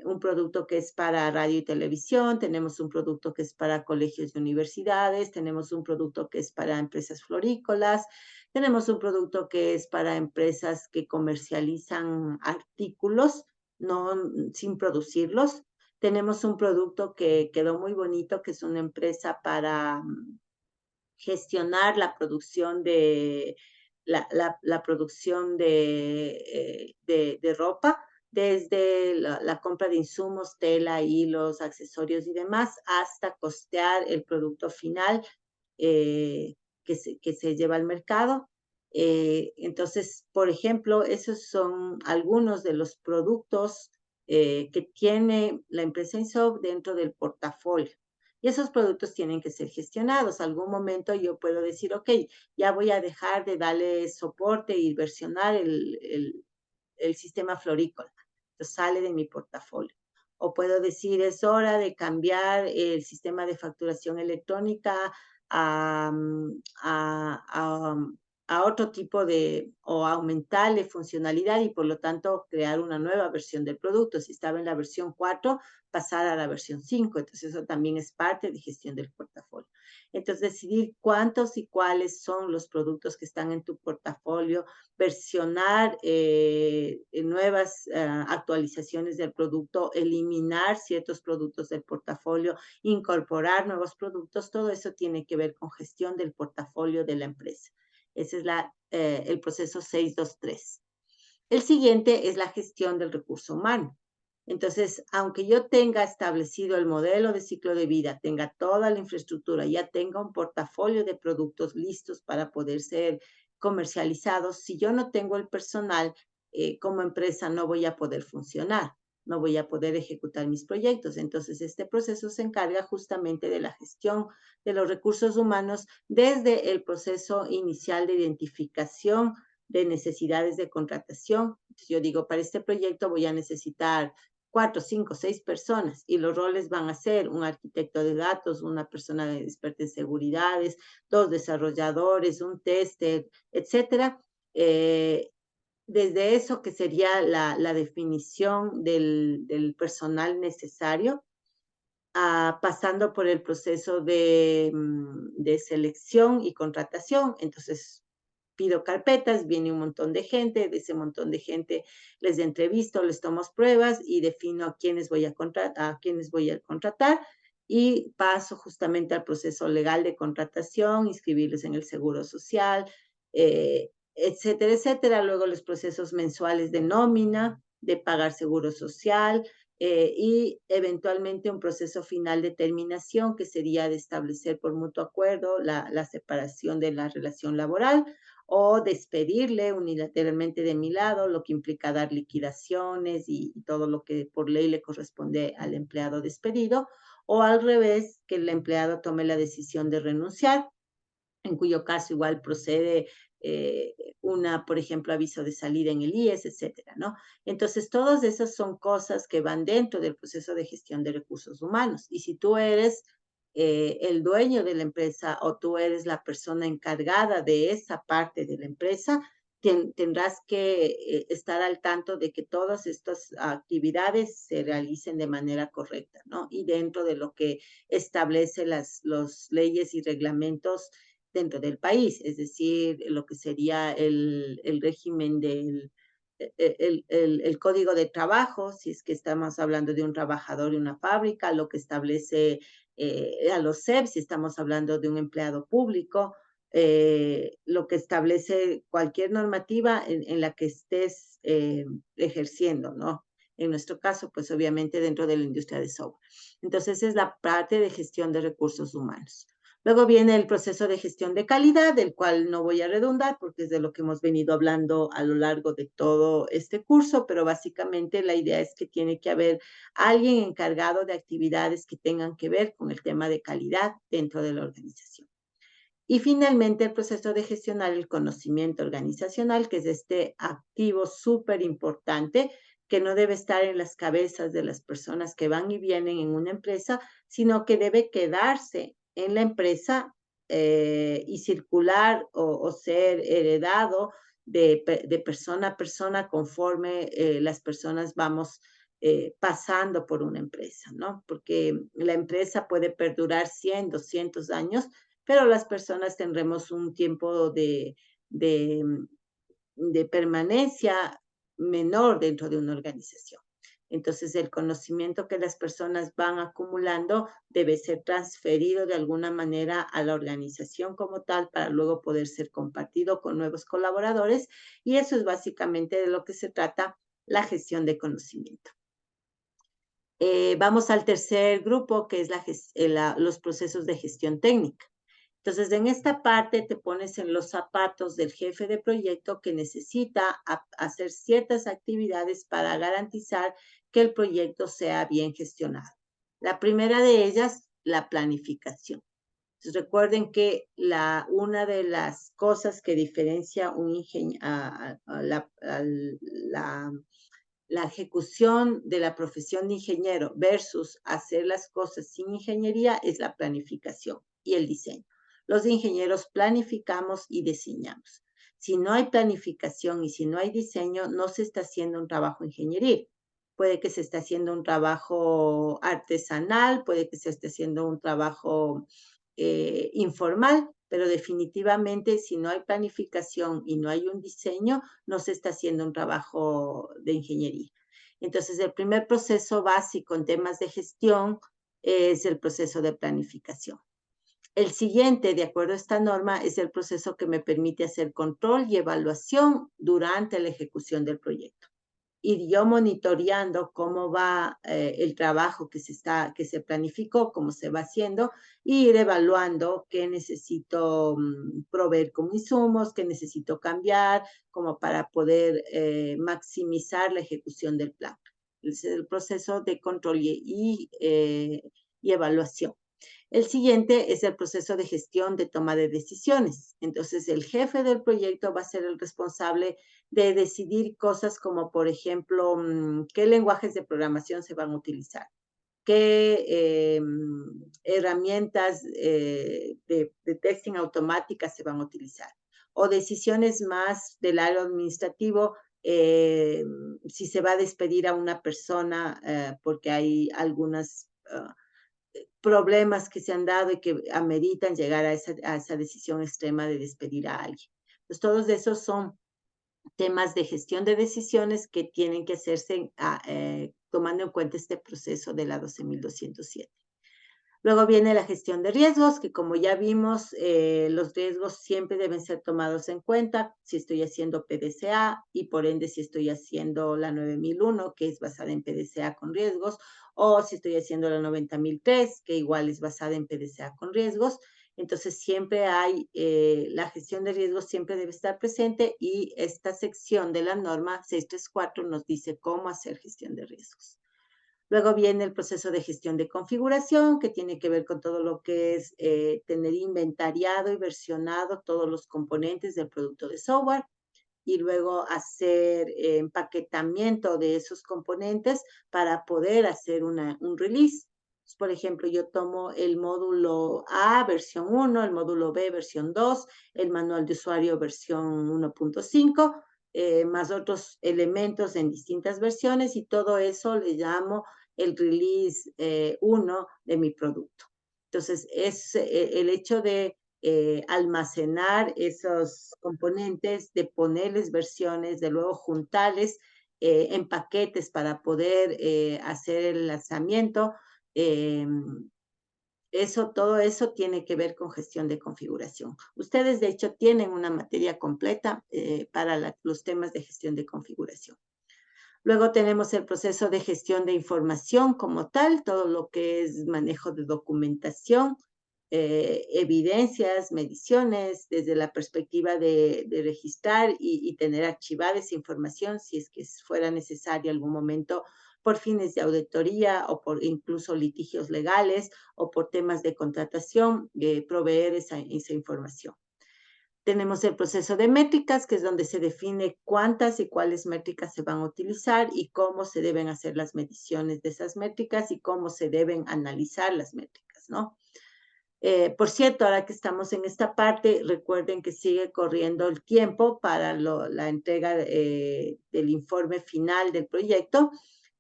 un producto que es para radio y televisión, tenemos un producto que es para colegios y universidades, tenemos un producto que es para empresas florícolas, tenemos un producto que es para empresas que comercializan artículos, no sin producirlos. Tenemos un producto que quedó muy bonito, que es una empresa para gestionar la producción la producción de ropa, desde la compra de insumos, tela, hilos, accesorios y demás, hasta costear el producto final que se lleva al mercado. Entonces, por ejemplo, esos son algunos de los productos que tiene la empresa INSOF dentro del portafolio. Y esos productos tienen que ser gestionados. Algún momento yo puedo decir, ok, ya voy a dejar de darle soporte y versionar el sistema florícola. Entonces sale de mi portafolio. O puedo decir, es hora de cambiar el sistema de facturación electrónica a, a, a, a otro tipo o aumentarle funcionalidad y por lo tanto crear una nueva versión del producto. Si estaba en la versión 4, pasar a la versión 5. Entonces eso también es parte de gestión del portafolio. Entonces decidir cuántos y cuáles son los productos que están en tu portafolio, versionar nuevas actualizaciones del producto, eliminar ciertos productos del portafolio, incorporar nuevos productos, todo eso tiene que ver con gestión del portafolio de la empresa. Ese es el proceso 623. El siguiente es la gestión del recurso humano. Entonces, aunque yo tenga establecido el modelo de ciclo de vida, tenga toda la infraestructura, ya tenga un portafolio de productos listos para poder ser comercializados, si yo no tengo el personal, como empresa no voy a poder funcionar, no voy a poder ejecutar mis proyectos. Entonces, este proceso se encarga justamente de la gestión de los recursos humanos desde el proceso inicial de identificación de necesidades de contratación. Entonces, yo digo, para este proyecto voy a necesitar 4, 5, 6 personas y los roles van a ser un arquitecto de datos, una persona de experta en seguridades, 2 desarrolladores, un tester, etcétera. Desde eso que sería la definición del personal necesario, pasando por el proceso de selección y contratación. Entonces, pido carpetas, viene un montón de gente, de ese montón de gente les entrevisto, les tomo pruebas y defino a quiénes voy a contratar y paso justamente al proceso legal de contratación, inscribirles en el Seguro Social, etcétera, etcétera. Luego los procesos mensuales de nómina, de pagar Seguro Social, y eventualmente un proceso final de terminación que sería de establecer por mutuo acuerdo la separación de la relación laboral o despedirle unilateralmente de mi lado, lo que implica dar liquidaciones y todo lo que por ley le corresponde al empleado despedido, o al revés, que el empleado tome la decisión de renunciar, en cuyo caso igual procede por ejemplo, aviso de salida en el IES, etcétera, ¿no? Entonces, todas esas son cosas que van dentro del proceso de gestión de recursos humanos. Y si tú eres el dueño de la empresa o tú eres la persona encargada de esa parte de la empresa, tendrás que estar al tanto de que todas estas actividades se realicen de manera correcta, ¿no? Y dentro de lo que establece las leyes y reglamentos dentro del país, es decir, lo que sería el régimen el código de trabajo, si es que estamos hablando de un trabajador de una fábrica, lo que establece a los CEP, si estamos hablando de un empleado público, lo que establece cualquier normativa en la que estés ejerciendo, ¿no? En nuestro caso, pues obviamente dentro de la industria de software. Entonces, es la parte de gestión de recursos humanos. Luego viene el proceso de gestión de calidad, del cual no voy a redundar porque es de lo que hemos venido hablando a lo largo de todo este curso, pero básicamente la idea es que tiene que haber alguien encargado de actividades que tengan que ver con el tema de calidad dentro de la organización. Y finalmente el proceso de gestionar el conocimiento organizacional, que es este activo súper importante que no debe estar en las cabezas de las personas que van y vienen en una empresa, sino que debe quedarse en la empresa y circular o ser heredado de persona a persona conforme las personas vamos pasando por una empresa, ¿no? Porque la empresa puede perdurar 100, 200 años, pero las personas tendremos un tiempo de, de permanencia menor dentro de una organización. Entonces, el conocimiento que las personas van acumulando debe ser transferido de alguna manera a la organización como tal para luego poder ser compartido con nuevos colaboradores. Y eso es básicamente de lo que se trata la gestión de conocimiento. Vamos al tercer grupo, que es los procesos de gestión técnica. Entonces, en esta parte te pones en los zapatos del jefe de proyecto que necesita hacer ciertas actividades para garantizar que el proyecto sea bien gestionado. La primera de ellas, la planificación. Entonces, recuerden que una de las cosas que diferencia la ejecución de la profesión de ingeniero versus hacer las cosas sin ingeniería es la planificación y el diseño. Los ingenieros planificamos y diseñamos. Si no hay planificación y si no hay diseño, no se está haciendo un trabajo ingenieril. Puede que se esté haciendo un trabajo artesanal, puede que se esté haciendo un trabajo informal, pero definitivamente si no hay planificación y no hay un diseño, no se está haciendo un trabajo de ingeniería. Entonces, el primer proceso básico en temas de gestión es el proceso de planificación. El siguiente, de acuerdo a esta norma, es el proceso que me permite hacer control y evaluación durante la ejecución del proyecto. Ir yo monitoreando cómo va el trabajo que se planificó, cómo se va haciendo, y ir evaluando qué necesito proveer como insumos, qué necesito cambiar, como para poder maximizar la ejecución del plan. Es el proceso de control y evaluación. El siguiente es el proceso de gestión de toma de decisiones. Entonces, el jefe del proyecto va a ser el responsable de decidir cosas como, por ejemplo, qué lenguajes de programación se van a utilizar, qué herramientas de testing automáticas se van a utilizar, o decisiones más del área administrativo, si se va a despedir a una persona porque hay algunas problemas que se han dado y que ameritan llegar a esa decisión extrema de despedir a alguien. Pues todos esos son temas de gestión de decisiones que tienen que hacerse tomando en cuenta este proceso de la 12.207. Luego viene la gestión de riesgos, que como ya vimos, los riesgos siempre deben ser tomados en cuenta si estoy haciendo PDCA y por ende si estoy haciendo la 9001, que es basada en PDCA con riesgos, o si estoy haciendo la 90.003, que igual es basada en PDCA con riesgos. Entonces, siempre hay, la gestión de riesgos siempre debe estar presente y esta sección de la norma 634 nos dice cómo hacer gestión de riesgos. Luego viene el proceso de gestión de configuración, que tiene que ver con todo lo que es tener inventariado y versionado todos los componentes del producto de software y luego hacer empaquetamiento de esos componentes para poder hacer un release. Por ejemplo, yo tomo el módulo A, versión 1, el módulo B, versión 2, el manual de usuario, versión 1.5, más otros elementos en distintas versiones y todo eso le llamo el release 1 de mi producto. Entonces, es el hecho de almacenar esos componentes, de ponerles versiones, de luego juntarles en paquetes para poder hacer el lanzamiento. Eh, todo eso tiene que ver con gestión de configuración. Ustedes, de hecho, tienen una materia completa para los temas de gestión de configuración. Luego tenemos el proceso de gestión de información como tal, todo lo que es manejo de documentación, evidencias, mediciones, desde la perspectiva de registrar y tener archivada esa información si es que fuera necesario algún momento por fines de auditoría o por incluso litigios legales o por temas de contratación, proveer esa información. Tenemos el proceso de métricas, que es donde se define cuántas y cuáles métricas se van a utilizar y cómo se deben hacer las mediciones de esas métricas y cómo se deben analizar las métricas, ¿no? Por cierto, ahora que estamos en esta parte, recuerden que sigue corriendo el tiempo para la entrega del informe final del proyecto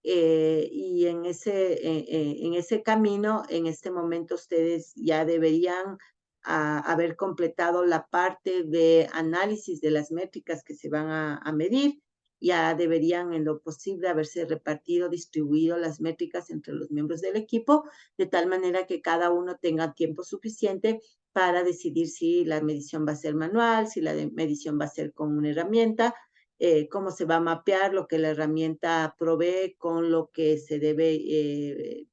y en ese camino, en este momento, ustedes ya deberían haber completado la parte de análisis de las métricas que se van a medir. Ya deberían, en lo posible, haberse repartido, distribuido las métricas entre los miembros del equipo, de tal manera que cada uno tenga tiempo suficiente para decidir si la medición va a ser manual, si la medición va a ser con una herramienta, cómo se va a mapear lo que la herramienta provee con lo que se debe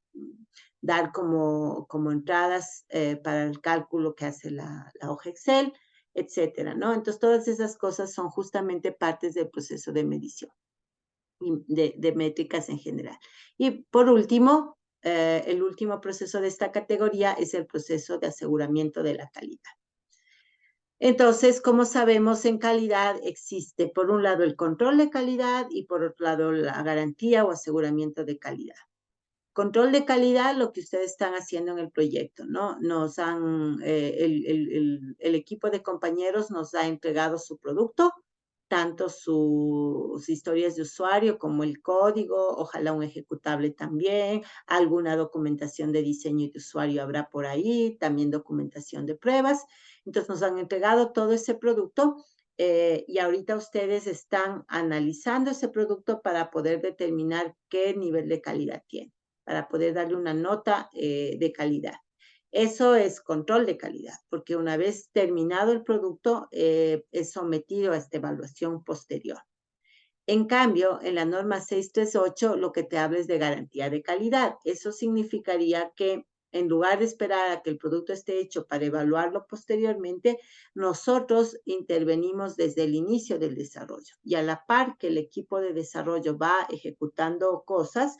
dar como entradas para el cálculo que hace la hoja Excel, etcétera, ¿no? Entonces, todas esas cosas son justamente partes del proceso de medición y de métricas en general. Y por último, el último proceso de esta categoría es el proceso de aseguramiento de la calidad. Entonces, como sabemos, en calidad existe, por un lado, el control de calidad y por otro lado, la garantía o aseguramiento de calidad. Control de calidad, lo que ustedes están haciendo en el proyecto, ¿no? El equipo de compañeros nos ha entregado su producto, tanto sus historias de usuario como el código, ojalá un ejecutable también, alguna documentación de diseño y de usuario habrá por ahí, también documentación de pruebas. Entonces nos han entregado todo ese producto y ahorita ustedes están analizando ese producto para poder determinar qué nivel de calidad tiene, para poder darle una nota de calidad. Eso es control de calidad, porque una vez terminado el producto, es sometido a esta evaluación posterior. En cambio, en la norma 638, lo que te habla es de garantía de calidad. Eso significaría que en lugar de esperar a que el producto esté hecho para evaluarlo posteriormente, nosotros intervenimos desde el inicio del desarrollo. Y a la par que el equipo de desarrollo va ejecutando cosas,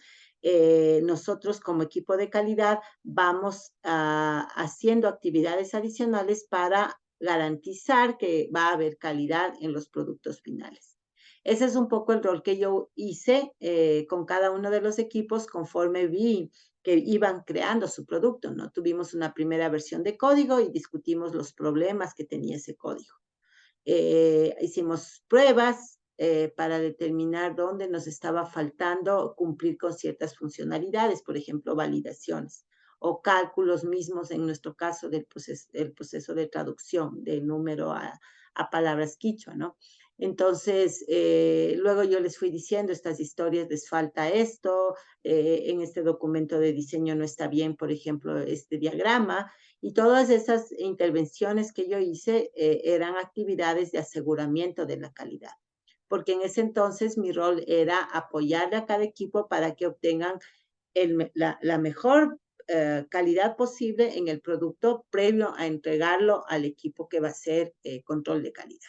nosotros como equipo de calidad vamos haciendo actividades adicionales para garantizar que va a haber calidad en los productos finales. Ese es un poco el rol que yo hice con cada uno de los equipos conforme vi que iban creando su producto, ¿no? Tuvimos una primera versión de código y discutimos los problemas que tenía ese código. Hicimos pruebas para determinar dónde nos estaba faltando cumplir con ciertas funcionalidades, por ejemplo, validaciones o cálculos mismos, en nuestro caso, del proceso de traducción de número a palabras quichua, ¿no? Entonces, luego yo les fui diciendo, estas historias les falta esto, en este documento de diseño no está bien, por ejemplo, este diagrama, y todas esas intervenciones que yo hice eran actividades de aseguramiento de la calidad, porque en ese entonces mi rol era apoyarle a cada equipo para que obtengan la mejor calidad posible en el producto previo a entregarlo al equipo que va a hacer control de calidad.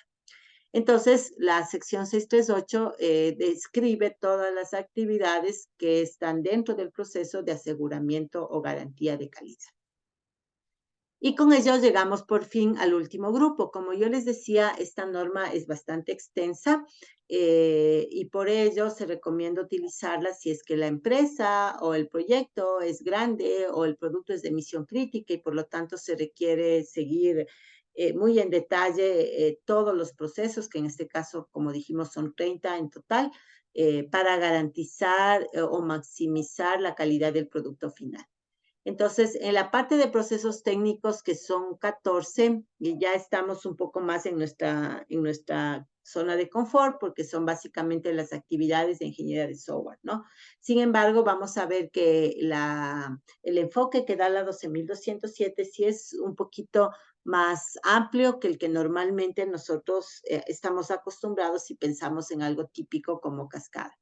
Entonces, la sección 638 describe todas las actividades que están dentro del proceso de aseguramiento o garantía de calidad. Y con ello llegamos por fin al último grupo. Como yo les decía, esta norma es bastante extensa y por ello se recomienda utilizarla si es que la empresa o el proyecto es grande o el producto es de misión crítica y por lo tanto se requiere seguir muy en detalle todos los procesos, que en este caso, como dijimos, son 30 en total, para garantizar o maximizar la calidad del producto final. Entonces, en la parte de procesos técnicos, que son 14, y ya estamos un poco más en nuestra zona de confort, porque son básicamente las actividades de ingeniería de software, ¿no? Sin embargo, vamos a ver que el enfoque que da la 12207 sí es un poquito más amplio que el que normalmente nosotros estamos acostumbrados y pensamos en algo típico como cascada.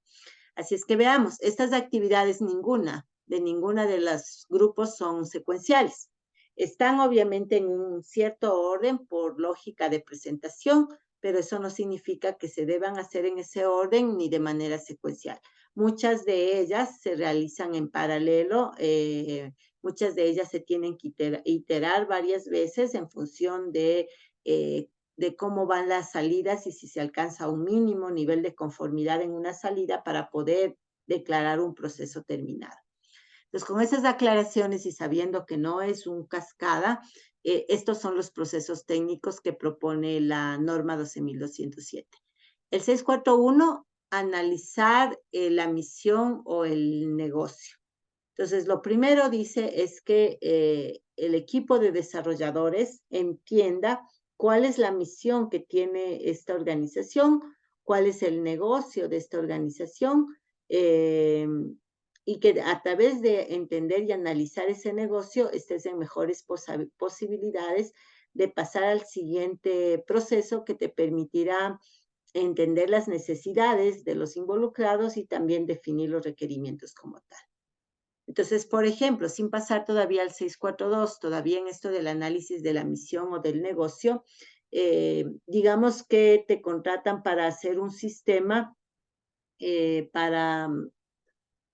Así es que veamos, estas actividades de ninguna de los grupos son secuenciales. Están obviamente en un cierto orden por lógica de presentación, pero eso no significa que se deban hacer en ese orden ni de manera secuencial. Muchas de ellas se realizan en paralelo, muchas de ellas se tienen que iterar varias veces en función de cómo van las salidas y si se alcanza un mínimo nivel de conformidad en una salida para poder declarar un proceso terminado. Entonces, con esas aclaraciones y sabiendo que no es un cascada, estos son los procesos técnicos que propone la norma 12.207. El 641, analizar la misión o el negocio. Entonces, lo primero dice es que el equipo de desarrolladores entienda cuál es la misión que tiene esta organización, cuál es el negocio de esta organización, y que a través de entender y analizar ese negocio estés en mejores posibilidades de pasar al siguiente proceso que te permitirá entender las necesidades de los involucrados y también definir los requerimientos como tal. Entonces, por ejemplo, sin pasar todavía al 642, todavía en esto del análisis de la misión o del negocio, digamos que te contratan para hacer un sistema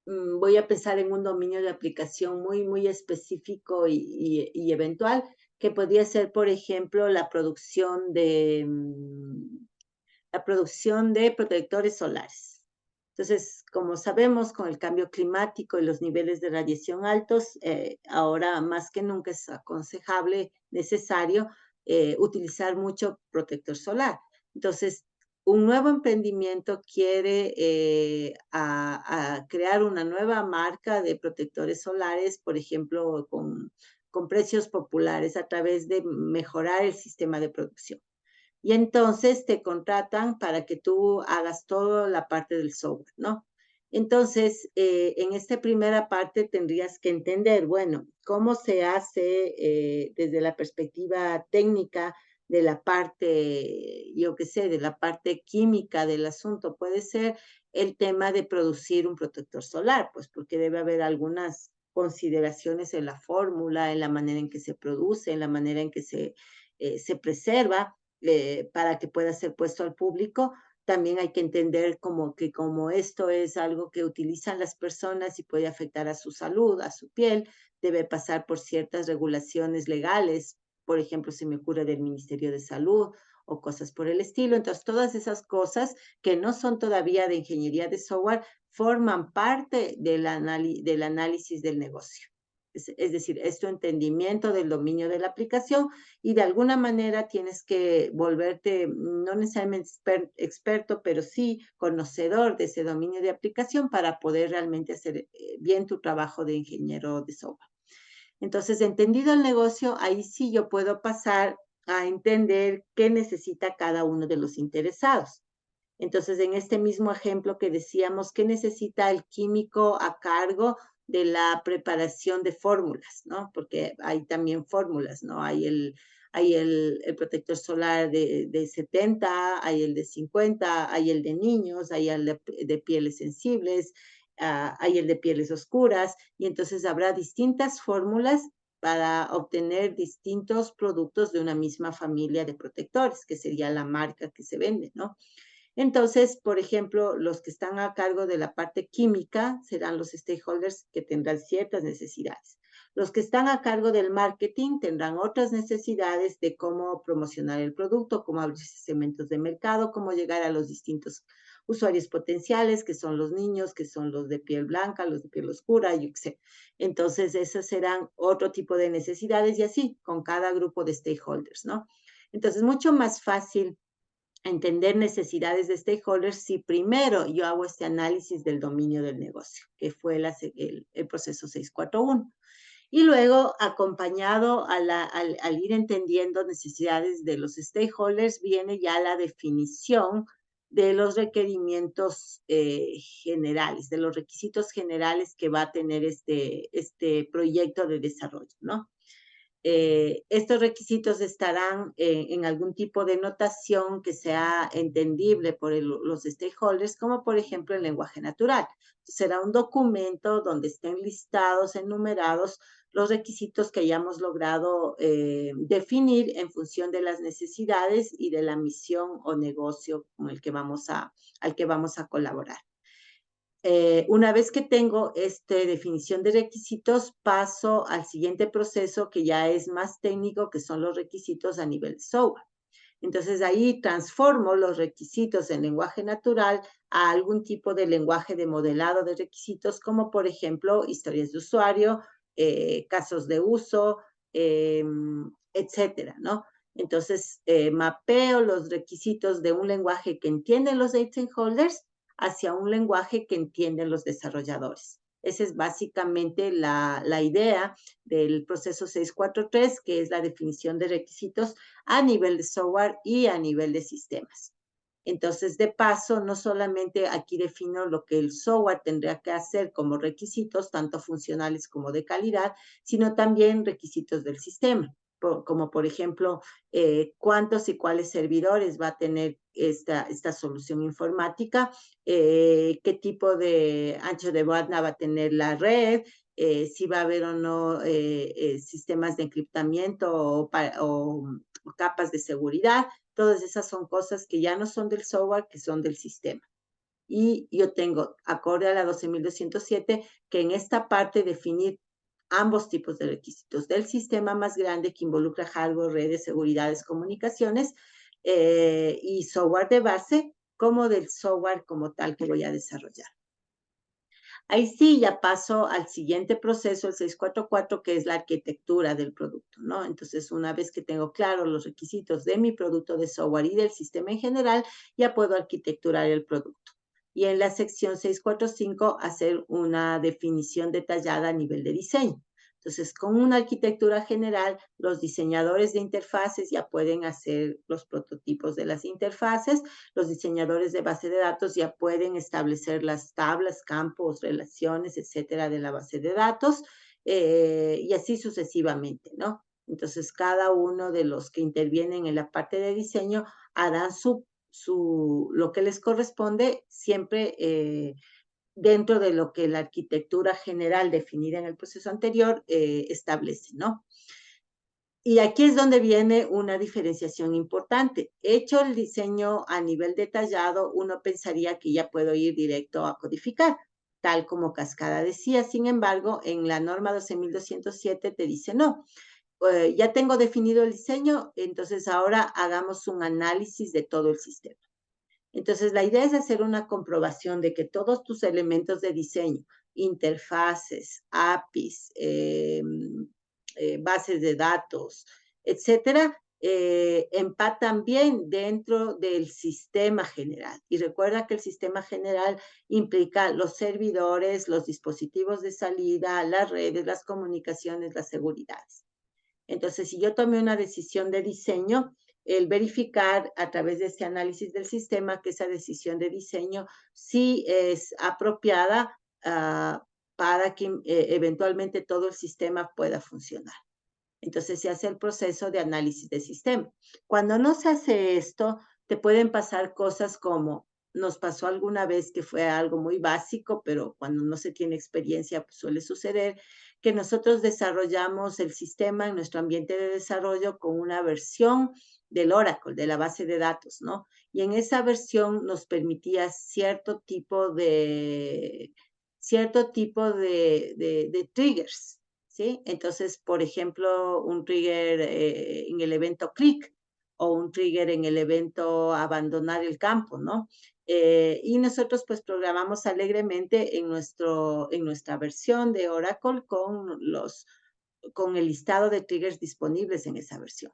voy a pensar en un dominio de aplicación muy específico y eventual, que podría ser, por ejemplo, la producción de protectores solares. Entonces, como sabemos, con el cambio climático y los niveles de radiación altos, ahora más que nunca es aconsejable, necesario, utilizar mucho protector solar. Entonces, un nuevo emprendimiento quiere a crear una nueva marca de protectores solares, por ejemplo, con precios populares a través de mejorar el sistema de producción. Y entonces te contratan para que tú hagas toda la parte del software, ¿no? Entonces, en esta primera parte tendrías que entender, bueno, cómo se hace desde la perspectiva técnica de la parte, yo qué sé, de la parte química del asunto. Puede ser el tema de producir un protector solar, pues porque debe haber algunas consideraciones en la fórmula, en la manera en que se produce, en la manera en que se preserva para que pueda ser puesto al público. También hay que entender como esto es algo que utilizan las personas y puede afectar a su salud, a su piel, debe pasar por ciertas regulaciones legales, por ejemplo, se me ocurre del Ministerio de Salud o cosas por el estilo. Entonces, todas esas cosas que no son todavía de ingeniería de software forman parte del análisis del negocio. Es decir, es tu entendimiento del dominio de la aplicación y de alguna manera tienes que volverte, no necesariamente experto, pero sí conocedor de ese dominio de aplicación para poder realmente hacer bien tu trabajo de ingeniero de software. Entonces, entendido el negocio, ahí sí yo puedo pasar a entender qué necesita cada uno de los interesados. Entonces, en este mismo ejemplo que decíamos, ¿qué necesita el químico a cargo de la preparación de fórmulas, ¿no? Porque hay también fórmulas, ¿no? Hay el protector solar de 70, hay el de 50, hay el de niños, hay el de pieles sensibles, hay el de pieles oscuras, y entonces habrá distintas fórmulas para obtener distintos productos de una misma familia de protectores, que sería la marca que se vende, ¿no? Entonces, por ejemplo, los que están a cargo de la parte química serán los stakeholders que tendrán ciertas necesidades. Los que están a cargo del marketing tendrán otras necesidades de cómo promocionar el producto, cómo abrir segmentos de mercado, cómo llegar a los distintos usuarios potenciales, que son los niños, que son los de piel blanca, los de piel oscura, yo qué sé. Entonces, esas serán otro tipo de necesidades y así con cada grupo de stakeholders, ¿no? Entonces, mucho más fácil entender necesidades de stakeholders si primero yo hago este análisis del dominio del negocio, que fue el proceso 641. Y luego, acompañado al ir entendiendo necesidades de los stakeholders, viene ya la definición de los requerimientos generales, de los requisitos generales que va a tener este proyecto de desarrollo, ¿no? Estos requisitos estarán en algún tipo de notación que sea entendible por los stakeholders, como por ejemplo el lenguaje natural. Será un documento donde estén listados, enumerados los requisitos que hayamos logrado definir en función de las necesidades y de la misión o negocio con el que al que vamos a colaborar. Una vez que tengo esta definición de requisitos, paso al siguiente proceso que ya es más técnico, que son los requisitos a nivel de software. Entonces ahí transformo los requisitos en lenguaje natural a algún tipo de lenguaje de modelado de requisitos, como por ejemplo historias de usuario, casos de uso, etcétera, ¿no? Entonces mapeo los requisitos de un lenguaje que entienden los stakeholders hacia un lenguaje que entienden los desarrolladores. Esa es básicamente la idea del proceso 643, que es la definición de requisitos a nivel de software y a nivel de sistemas. Entonces, de paso, no solamente aquí defino lo que el software tendría que hacer como requisitos, tanto funcionales como de calidad, sino también requisitos del sistema, como por ejemplo, cuántos y cuáles servidores va a tener esta solución informática, qué tipo de ancho de banda va a tener la red, si va a haber o no sistemas de encriptamiento o capas de seguridad. Todas esas son cosas que ya no son del software, que son del sistema. Y yo tengo, acorde a la 12.207, que en esta parte definir ambos tipos de requisitos, del sistema más grande que involucra hardware, redes, seguridades, comunicaciones y software de base, como del software como tal que voy a desarrollar. Ahí sí ya paso al siguiente proceso, el 644, que es la arquitectura del producto, ¿no? Entonces, una vez que tengo claros los requisitos de mi producto de software y del sistema en general, ya puedo arquitecturar el producto. Y en la sección 645, hacer una definición detallada a nivel de diseño. Entonces, con una arquitectura general, los diseñadores de interfaces ya pueden hacer los prototipos de las interfaces, los diseñadores de base de datos ya pueden establecer las tablas, campos, relaciones, etcétera, de la base de datos, y así sucesivamente, ¿no? Entonces, cada uno de los que intervienen en la parte de diseño harán lo que les corresponde siempre dentro de lo que la arquitectura general definida en el proceso anterior establece, ¿no? Y aquí es donde viene una diferenciación importante. Hecho el diseño a nivel detallado, uno pensaría que ya puedo ir directo a codificar, tal como Cascada decía. Sin embargo, en la norma 12.207 te dice no. Ya tengo definido el diseño, entonces ahora hagamos un análisis de todo el sistema. Entonces, la idea es hacer una comprobación de que todos tus elementos de diseño, interfaces, APIs, bases de datos, etcétera, empatan bien dentro del sistema general. Y recuerda que el sistema general implica los servidores, los dispositivos de salida, las redes, las comunicaciones, las seguridades. Entonces, si yo tomé una decisión de diseño, el verificar a través de este análisis del sistema que esa decisión de diseño sí es apropiada para que eventualmente todo el sistema pueda funcionar. Entonces se hace el proceso de análisis de sistema. Cuando no se hace esto, te pueden pasar cosas como nos pasó alguna vez que fue algo muy básico, pero cuando no se tiene experiencia pues suele suceder, que nosotros desarrollamos el sistema en nuestro ambiente de desarrollo con una versión del Oracle, de la base de datos, ¿no? Y en esa versión nos permitía cierto tipo de triggers, ¿sí? Entonces, por ejemplo, un trigger en el evento click o un trigger en el evento abandonar el campo, ¿no? Y nosotros pues programamos alegremente en nuestra versión de Oracle con el listado de triggers disponibles en esa versión.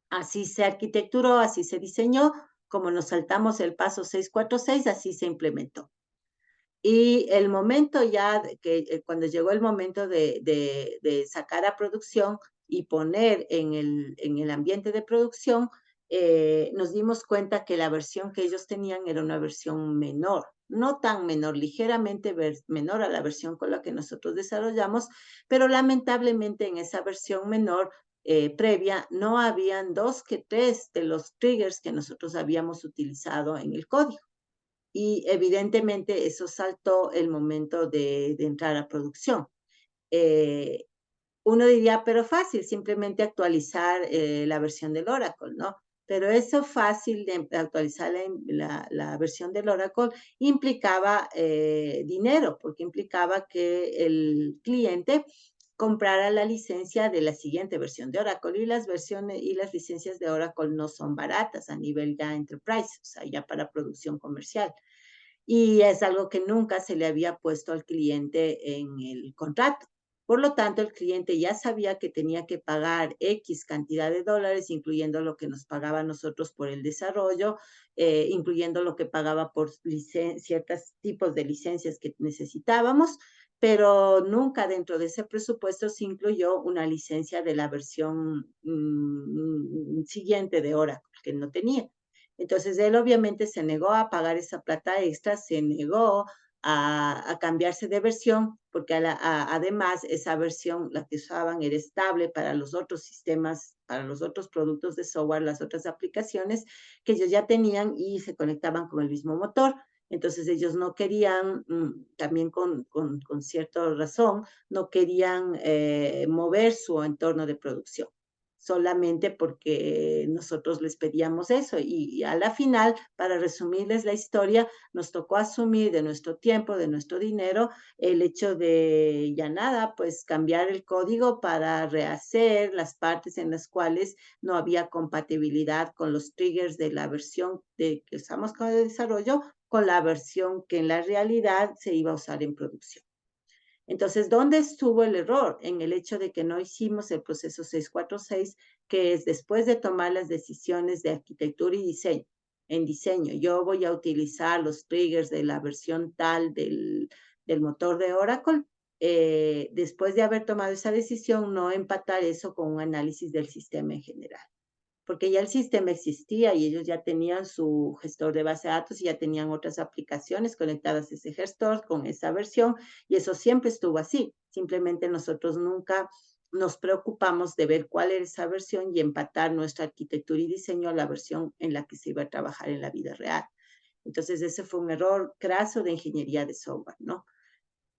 Así se arquitecturó, así se diseñó, como nos saltamos el paso 646, así se implementó. Y el momento ya, cuando llegó el momento de sacar a producción y poner en el ambiente de producción, nos dimos cuenta que la versión que ellos tenían era una versión menor, no tan menor, ligeramente menor a la versión con la que nosotros desarrollamos, pero lamentablemente en esa versión menor previa no habían 2 que 3 de los triggers que nosotros habíamos utilizado en el código. Y evidentemente eso saltó el momento de entrar a producción. Eh, Uno diría, pero fácil, simplemente actualizar la versión del Oracle, ¿no? Pero eso fácil de actualizar la versión del Oracle implicaba dinero, porque implicaba que el cliente comprara la licencia de la siguiente versión de Oracle y las versiones y las licencias de Oracle no son baratas a nivel ya enterprise, o sea, ya para producción comercial. Y es algo que nunca se le había puesto al cliente en el contrato. Por lo tanto, el cliente ya sabía que tenía que pagar X cantidad de dólares, incluyendo lo que nos pagaba a nosotros por el desarrollo, incluyendo lo que pagaba por ciertos tipos de licencias que necesitábamos, pero nunca dentro de ese presupuesto se incluyó una licencia de la versión siguiente de Oracle, que no tenía. Entonces, él obviamente se negó a pagar esa plata extra, se negó a cambiarse de versión, porque además esa versión, la que usaban, era estable para los otros sistemas, para los otros productos de software, las otras aplicaciones que ellos ya tenían y se conectaban con el mismo motor. Entonces ellos no querían, también con cierta razón, no querían mover su entorno de producción solamente porque nosotros les pedíamos eso. Y a la final, para resumirles la historia, nos tocó asumir de nuestro tiempo, de nuestro dinero, el hecho de ya nada, pues cambiar el código para rehacer las partes en las cuales no había compatibilidad con los triggers de la versión que usamos como de desarrollo, con la versión que en la realidad se iba a usar en producción. Entonces, ¿dónde estuvo el error? En el hecho de que no hicimos el proceso 646, que es después de tomar las decisiones de arquitectura y diseño. En diseño, yo voy a utilizar los triggers de la versión tal del motor de Oracle. Después de haber tomado esa decisión, no empatar eso con un análisis del sistema en general, porque ya el sistema existía y ellos ya tenían su gestor de base de datos y ya tenían otras aplicaciones conectadas a ese gestor con esa versión, y eso siempre estuvo así. Simplemente nosotros nunca nos preocupamos de ver cuál era esa versión y empatar nuestra arquitectura y diseño a la versión en la que se iba a trabajar en la vida real. Entonces, ese fue un error craso de ingeniería de software, ¿no?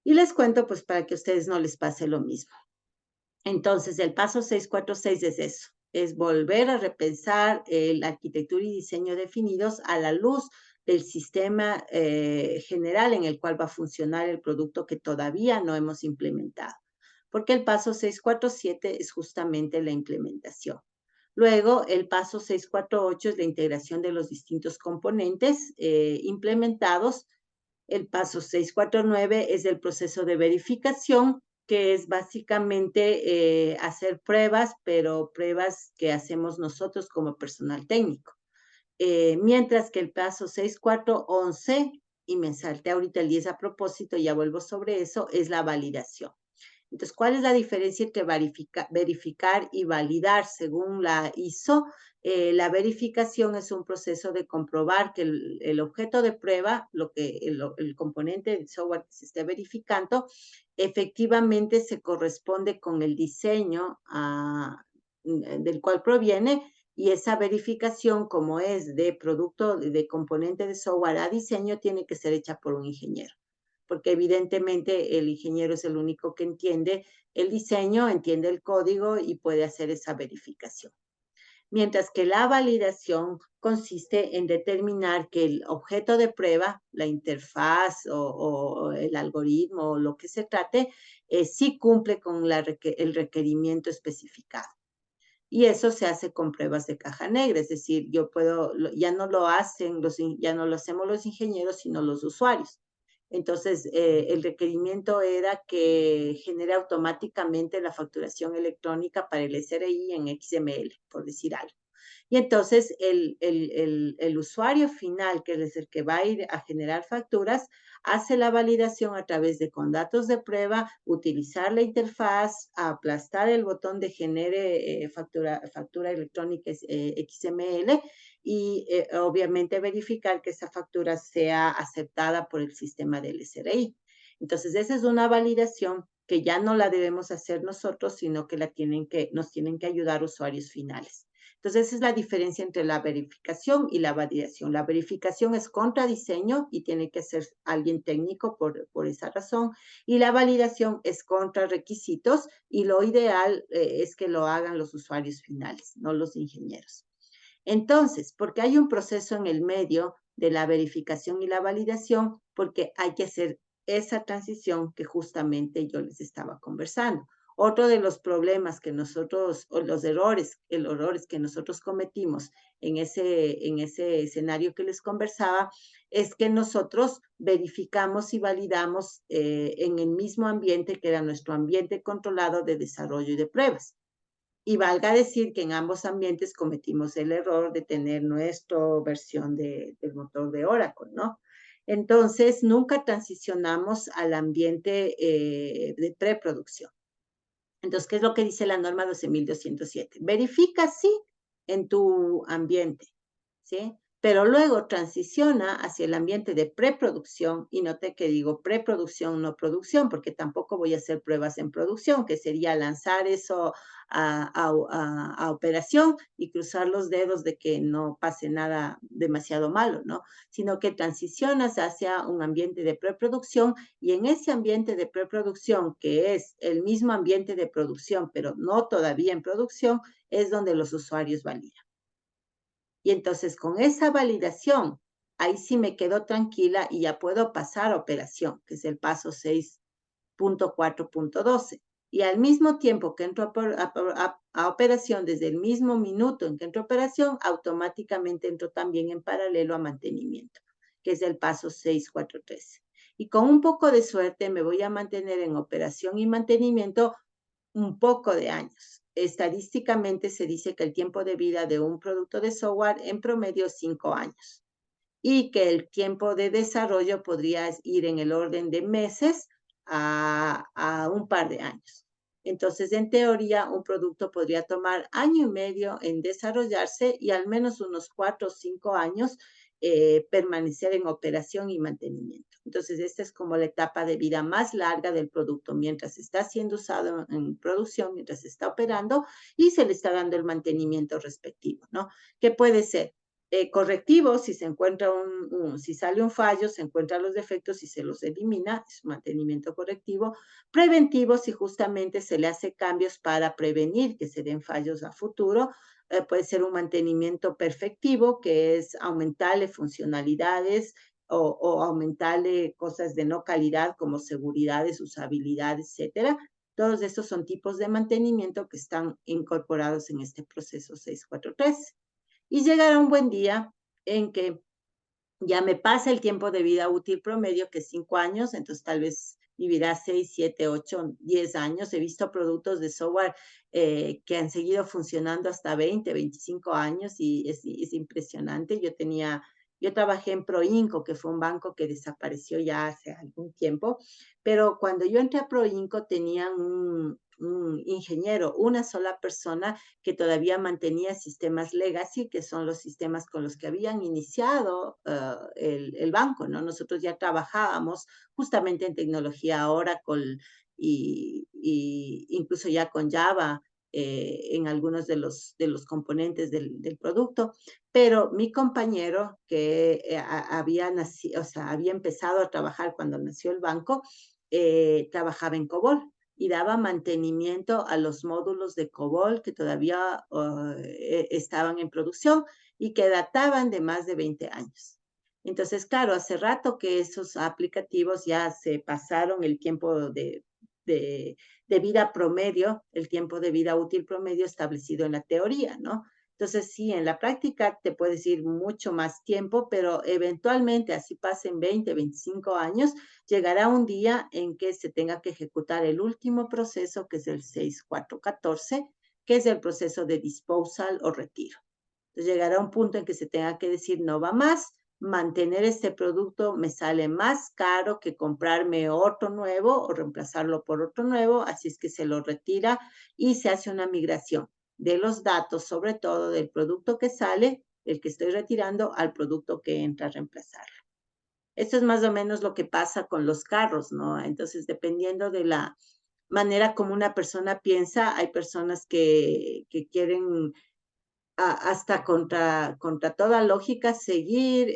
Y les cuento, pues, para que a ustedes no les pase lo mismo. Entonces, el paso 646 es eso, es volver a repensar la arquitectura y diseño definidos a la luz del sistema general en el cual va a funcionar el producto que todavía no hemos implementado, porque el paso 647 es justamente la implementación. Luego, el paso 648 es la integración de los distintos componentes implementados. El paso 649 es el proceso de verificación, que es básicamente hacer pruebas, pero pruebas que hacemos nosotros como personal técnico. Mientras que el paso 6411, y me salté ahorita el 10 a propósito, ya vuelvo sobre eso, es la validación. Entonces, ¿cuál es la diferencia entre verificar y validar según la ISO? La verificación es un proceso de comprobar que el objeto de prueba, el componente del software que se esté verificando, efectivamente se corresponde con el diseño del cual proviene Y esa verificación, como es de producto, de componente de software a diseño, tiene que ser hecha por un ingeniero, porque evidentemente el ingeniero es el único que entiende el diseño, entiende el código y puede hacer esa verificación. Mientras que la validación consiste en determinar que el objeto de prueba, la interfaz o el algoritmo o lo que se trate, sí cumple con el requerimiento especificado. Y eso se hace con pruebas de caja negra, es decir, ya no lo hacen ya no lo hacemos los ingenieros, sino los usuarios. Entonces, el requerimiento era que genere automáticamente la facturación electrónica para el SRI en XML, por decir algo. Y entonces el usuario final, que es el que va a ir a generar facturas, hace la validación a través de con datos de prueba, utilizar la interfaz, aplastar el botón de genere factura electrónica XML y obviamente verificar que esa factura sea aceptada por el sistema del SRI. Entonces, esa es una validación que ya no la debemos hacer nosotros, sino que nos tienen que ayudar usuarios finales. Entonces, esa es la diferencia entre la verificación y la validación. La verificación es contra diseño y tiene que ser alguien técnico por esa razón. Y la validación es contra requisitos y lo ideal es que lo hagan los usuarios finales, no los ingenieros. Entonces, porque hay un proceso en el medio de la verificación y la validación, porque hay que hacer esa transición que justamente yo les estaba conversando. Otro de los problemas que nosotros, o los errores que nosotros cometimos en ese escenario que les conversaba, es que nosotros verificamos y validamos en el mismo ambiente que era nuestro ambiente controlado de desarrollo y de pruebas. Y valga decir que en ambos ambientes cometimos el error de tener nuestra versión del motor de Oracle, ¿no? Entonces, nunca transicionamos al ambiente de preproducción. Entonces, ¿qué es lo que dice la norma 12.207? Verifica, sí, en tu ambiente, ¿sí? Pero luego transiciona hacia el ambiente de preproducción, y note que digo preproducción, no producción, porque tampoco voy a hacer pruebas en producción, que sería lanzar eso a operación y cruzar los dedos de que no pase nada demasiado malo, ¿no? Sino que transicionas hacia un ambiente de preproducción y en ese ambiente de preproducción, que es el mismo ambiente de producción, pero no todavía en producción, es donde los usuarios validan. Y entonces con esa validación, ahí sí me quedo tranquila y ya puedo pasar a operación, que es el paso 6.4.12. Y al mismo tiempo que entro a operación, desde el mismo minuto en que entro a operación, automáticamente entro también en paralelo a mantenimiento, que es el paso 6.4.13. Y con un poco de suerte me voy a mantener en operación y mantenimiento un poco de años. Estadísticamente se dice que el tiempo de vida de un producto de software en promedio es 5 años y que el tiempo de desarrollo podría ir en el orden de meses a un par de años. Entonces, en teoría, un producto podría tomar año y medio en desarrollarse y al menos unos 4 o 5 años permanecer en operación y mantenimiento. Entonces, esta es como la etapa de vida más larga del producto mientras está siendo usado en producción, mientras está operando y se le está dando el mantenimiento respectivo, ¿no? ¿Qué puede ser? Correctivo, si se encuentra si sale un fallo, se encuentran los defectos y se los elimina, es un mantenimiento correctivo. Preventivo, si justamente se le hace cambios para prevenir que se den fallos a futuro. Puede ser un mantenimiento perfectivo, que es aumentarle funcionalidades o aumentarle cosas de no calidad como seguridades, usabilidad, etcétera. Todos estos son tipos de mantenimiento que están incorporados en este proceso 643. Y llegará un buen día en que ya me pasa el tiempo de vida útil promedio, que es 5 años, entonces tal vez vivirá 6, 7, 8, 10 años. He visto productos de software que han seguido funcionando hasta 20, 25 años y es impresionante. Yo trabajé en Proinco, que fue un banco que desapareció ya hace algún tiempo, pero cuando yo entré a Proinco tenían un ingeniero, una sola persona que todavía mantenía sistemas legacy, que son los sistemas con los que habían iniciado el banco, ¿no? Nosotros ya trabajábamos justamente en tecnología Oracle y incluso ya con Java en algunos de los componentes del producto, pero mi compañero que había nacido, o sea, había empezado a trabajar cuando nació el banco, trabajaba en COBOL y daba mantenimiento a los módulos de COBOL que todavía estaban en producción y que databan de más de 20 años. Entonces, claro, hace rato que esos aplicativos ya se pasaron el tiempo de, de vida promedio, el tiempo de vida útil promedio establecido en la teoría, ¿no? Entonces, sí, en la práctica te puedes ir mucho más tiempo, pero eventualmente, así pasen 20, 25 años, llegará un día en que se tenga que ejecutar el último proceso, que es el 6414, que es el proceso de disposal o retiro. Entonces, llegará un punto en que se tenga que decir, no va más, mantener este producto me sale más caro que comprarme otro nuevo o reemplazarlo por otro nuevo, así es que se lo retira y se hace una migración de los datos, sobre todo del producto que sale, el que estoy retirando, al producto que entra a reemplazarlo. Esto es más o menos lo que pasa con los carros, ¿no? Entonces, dependiendo de la manera como una persona piensa, hay personas que quieren hasta contra toda lógica seguir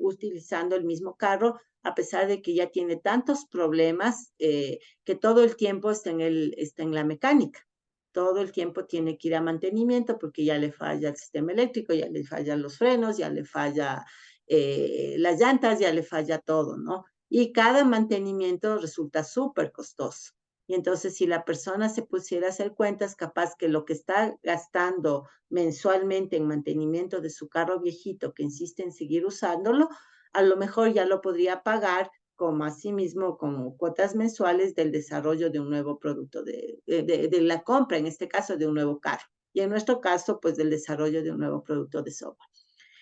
utilizando el mismo carro, a pesar de que ya tiene tantos problemas que todo el tiempo está en la mecánica. Todo el tiempo tiene que ir a mantenimiento porque ya le falla el sistema eléctrico, ya le fallan los frenos, ya le falla las llantas, ya le falla todo, ¿no? Y cada mantenimiento resulta súper costoso. Y entonces, si la persona se pusiera a hacer cuentas, capaz que lo que está gastando mensualmente en mantenimiento de su carro viejito, que insiste en seguir usándolo, a lo mejor ya lo podría pagar como asimismo como cuotas mensuales del desarrollo de un nuevo producto, de la compra, en este caso, de un nuevo carro. Y en nuestro caso, pues del desarrollo de un nuevo producto de software.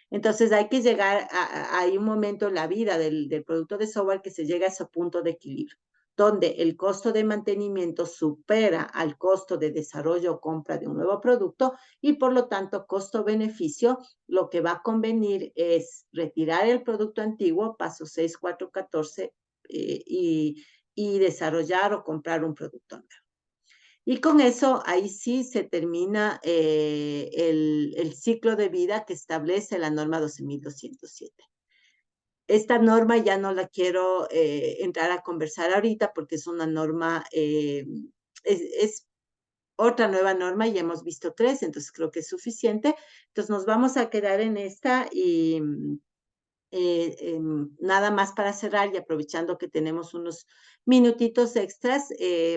Entonces hay que llegar, hay un momento en la vida del producto de software que se llega a ese punto de equilibrio, donde el costo de mantenimiento supera al costo de desarrollo o compra de un nuevo producto y por lo tanto costo-beneficio, lo que va a convenir es retirar el producto antiguo, paso 6414, y desarrollar o comprar un producto nuevo. Y con eso, ahí sí se termina el ciclo de vida que establece la norma 12.207. Esta norma ya no la quiero entrar a conversar ahorita porque es una norma, es otra nueva norma, ya hemos visto 3, entonces creo que es suficiente. Entonces nos vamos a quedar en esta y nada más para cerrar y aprovechando que tenemos unos minutitos extras,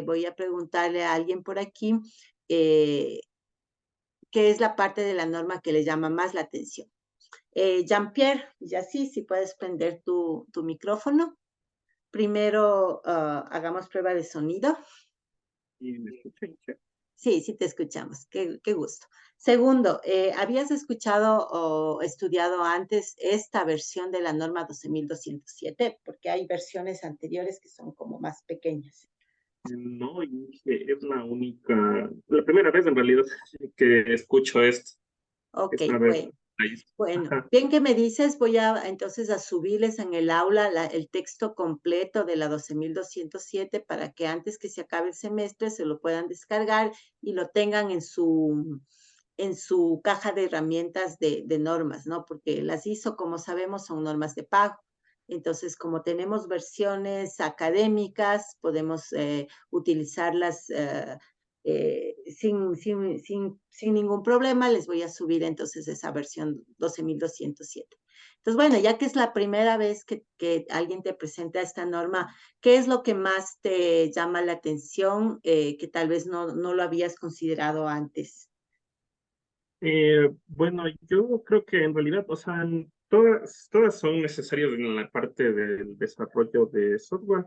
voy a preguntarle a alguien por aquí eh, qué es la parte de la norma que le llama más la atención. Jean-Pierre, ya sí, si puedes prender tu micrófono. Primero, hagamos prueba de sonido. ¿Y me escuchan? Sí. Sí, sí te escuchamos. Qué gusto. Segundo, ¿habías escuchado o estudiado antes esta versión de la norma 12.207? Porque hay versiones anteriores que son como más pequeñas. No, es la primera vez en realidad que escucho esto. Ok, Esta vez. bueno. Bueno, Ajá. bien que me dices, voy a entonces a subirles en el aula el texto completo de la 12.207 para que antes que se acabe el semestre se lo puedan descargar y lo tengan en su caja de herramientas de normas, ¿no? Porque las ISO, como sabemos, son normas de pago. Entonces, como tenemos versiones académicas, podemos utilizarlas sin ningún problema. Les voy a subir entonces esa versión 12.207. Entonces, bueno, ya que es la primera vez que alguien te presenta esta norma, ¿qué es lo que más te llama la atención que tal vez no lo habías considerado antes? Bueno, yo creo que en realidad, o sea, todas son necesarias en la parte del desarrollo de software,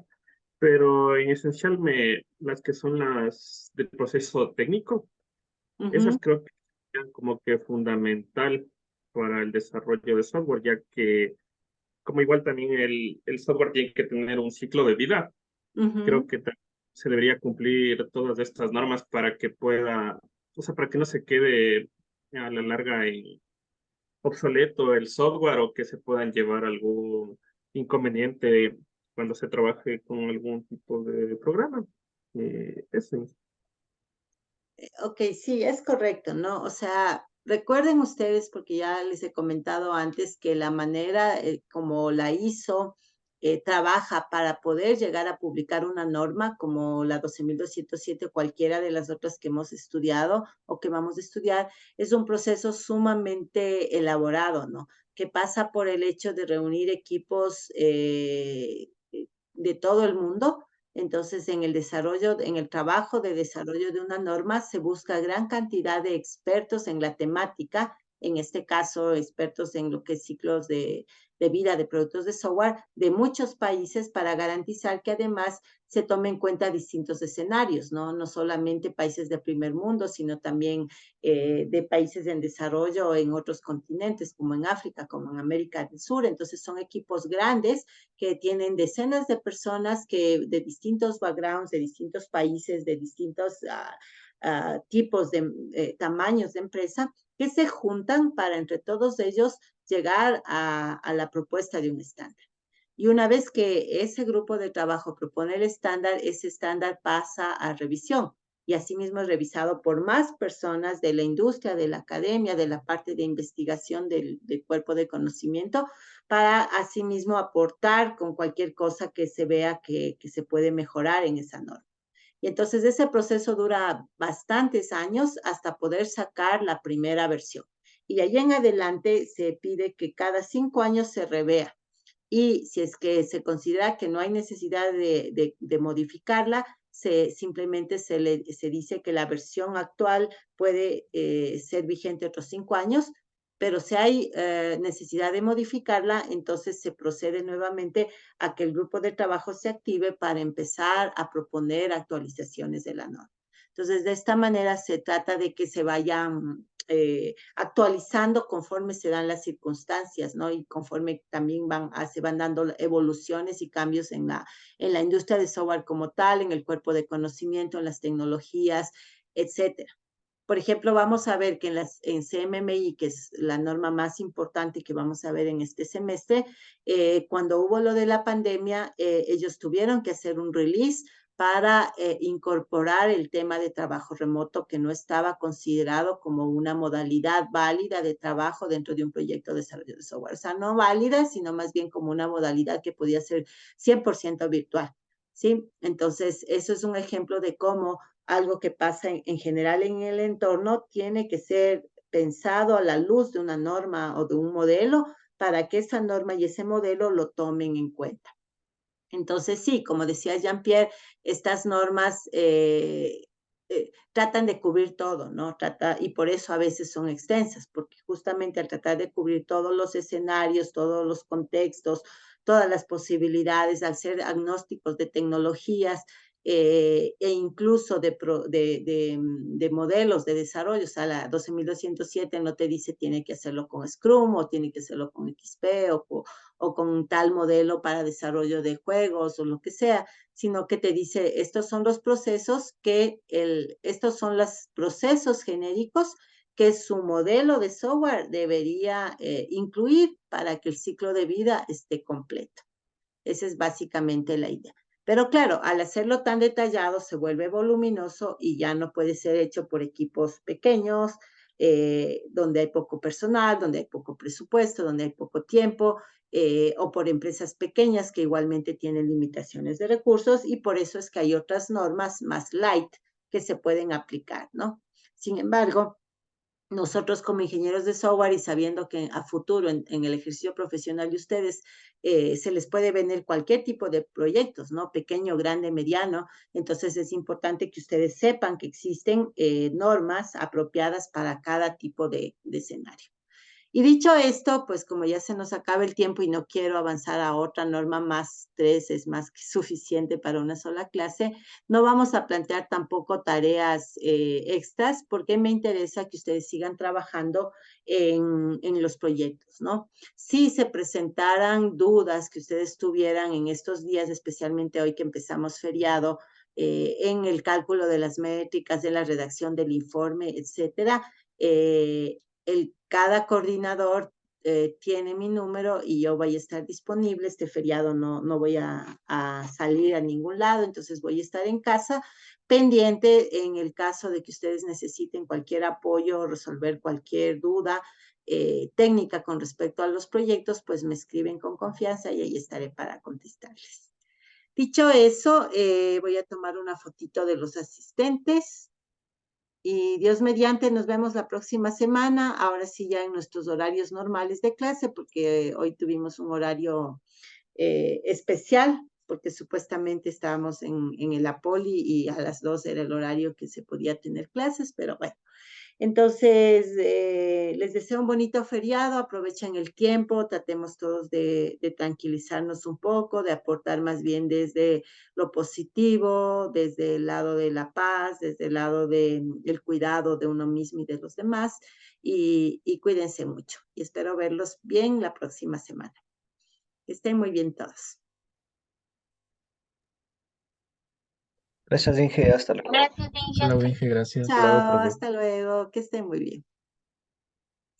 pero en esencial las que son las del proceso técnico, esas Ujú, creo que son como que fundamental para el desarrollo de software, ya que como igual también el software tiene que tener un ciclo de vida, creo ujú. que se debería cumplir todas estas normas para que pueda, o sea, para que no se quede a la larga obsoleto el software o que se puedan llevar algún inconveniente cuando se trabaje con algún tipo de programa. Eso. Ok, sí, es correcto, ¿no? O sea, recuerden ustedes, porque ya les he comentado antes, que la manera como la ISO trabaja para poder llegar a publicar una norma como la 12.207 o cualquiera de las otras que hemos estudiado o que vamos a estudiar, es un proceso sumamente elaborado, ¿no? Que pasa por el hecho de reunir equipos de todo el mundo. Entonces, en el desarrollo, en el trabajo de desarrollo de una norma, se busca gran cantidad de expertos en la temática, en este caso, expertos en lo que es ciclos de vida de productos de software de muchos países para garantizar que además se tome en cuenta distintos escenarios, ¿no? No solamente países del primer mundo, sino también de países en desarrollo en otros continentes, como en África, como en América del Sur. Entonces, son equipos grandes que tienen decenas de personas que de distintos backgrounds, de distintos países, de distintos tipos de tamaños de empresa, que se juntan para entre todos ellos llegar a la propuesta de un estándar. Y una vez que ese grupo de trabajo propone el estándar, ese estándar pasa a revisión y asimismo es revisado por más personas de la industria, de la academia, de la parte de investigación del cuerpo de conocimiento, para asimismo aportar con cualquier cosa que se vea que se puede mejorar en esa norma. Y entonces ese proceso dura bastantes años hasta poder sacar la primera versión. Y allí en adelante se pide que cada 5 años se revea. Y si es que se considera que no hay necesidad de modificarla, simplemente se dice que la versión actual puede ser vigente otros 5 años, pero si hay necesidad de modificarla, entonces se procede nuevamente a que el grupo de trabajo se active para empezar a proponer actualizaciones de la norma. Entonces, de esta manera se trata de que se vayan actualizando conforme se dan las circunstancias, ¿no? Y conforme también se van dando evoluciones y cambios en la industria de software como tal, en el cuerpo de conocimiento, en las tecnologías, etcétera. Por ejemplo, vamos a ver que en CMMI, que es la norma más importante que vamos a ver en este semestre, cuando hubo lo de la pandemia, ellos tuvieron que hacer un release para incorporar el tema de trabajo remoto que no estaba considerado como una modalidad válida de trabajo dentro de un proyecto de desarrollo de software. O sea, no válida, sino más bien como una modalidad que podía ser 100% virtual. ¿Sí? Entonces, eso es un ejemplo de cómo algo que pasa en general en el entorno tiene que ser pensado a la luz de una norma o de un modelo para que esa norma y ese modelo lo tomen en cuenta. Entonces, sí, como decía Jean-Pierre, estas normas tratan de cubrir todo, ¿no? Y por eso a veces son extensas, porque justamente al tratar de cubrir todos los escenarios, todos los contextos, todas las posibilidades, al ser agnósticos de tecnologías e incluso de modelos de desarrollo, o sea, la 12.207 no te dice tiene que hacerlo con Scrum o tiene que hacerlo con XP o con tal modelo para desarrollo de juegos o lo que sea, sino que te dice, estos son los procesos estos son los procesos genéricos que su modelo de software debería incluir para que el ciclo de vida esté completo. Esa es básicamente la idea. Pero claro, al hacerlo tan detallado se vuelve voluminoso y ya no puede ser hecho por equipos pequeños, donde hay poco personal, donde hay poco presupuesto, donde hay poco tiempo, o por empresas pequeñas que igualmente tienen limitaciones de recursos y por eso es que hay otras normas más light que se pueden aplicar, ¿no? Sin embargo, nosotros como ingenieros de software y sabiendo que a futuro en el ejercicio profesional de ustedes se les puede venir cualquier tipo de proyectos, ¿no? Pequeño, grande, mediano. Entonces es importante que ustedes sepan que existen normas apropiadas para cada tipo de escenario. Y dicho esto, pues como ya se nos acaba el tiempo y no quiero avanzar a otra norma más, 3 es más que suficiente para una sola clase, no vamos a plantear tampoco tareas extras porque me interesa que ustedes sigan trabajando en los proyectos, ¿no? Si se presentaran dudas que ustedes tuvieran en estos días, especialmente hoy que empezamos feriado, en el cálculo de las métricas, de la redacción del informe, etcétera, cada coordinador tiene mi número y yo voy a estar disponible. Este feriado no voy a salir a ningún lado, entonces voy a estar en casa pendiente en el caso de que ustedes necesiten cualquier apoyo, resolver cualquier duda técnica con respecto a los proyectos, pues me escriben con confianza y ahí estaré para contestarles. Dicho eso, voy a tomar una fotito de los asistentes. Y Dios mediante, nos vemos la próxima semana, ahora sí ya en nuestros horarios normales de clase, porque hoy tuvimos un horario especial, porque supuestamente estábamos en el Apoli y a las 2 era el horario que se podía tener clases, pero bueno, entonces, les deseo un bonito feriado, aprovechen el tiempo, tratemos todos de tranquilizarnos un poco, de aportar más bien desde lo positivo, desde el lado de la paz, desde el lado del cuidado de uno mismo y de los demás, y cuídense mucho. Y espero verlos bien la próxima semana. Que estén muy bien todos. Gracias, Inge. Hasta luego. Gracias, Hasta Inge. luego, Inge, gracias. Hasta luego, Chao, profe. hasta luego, que estén muy bien.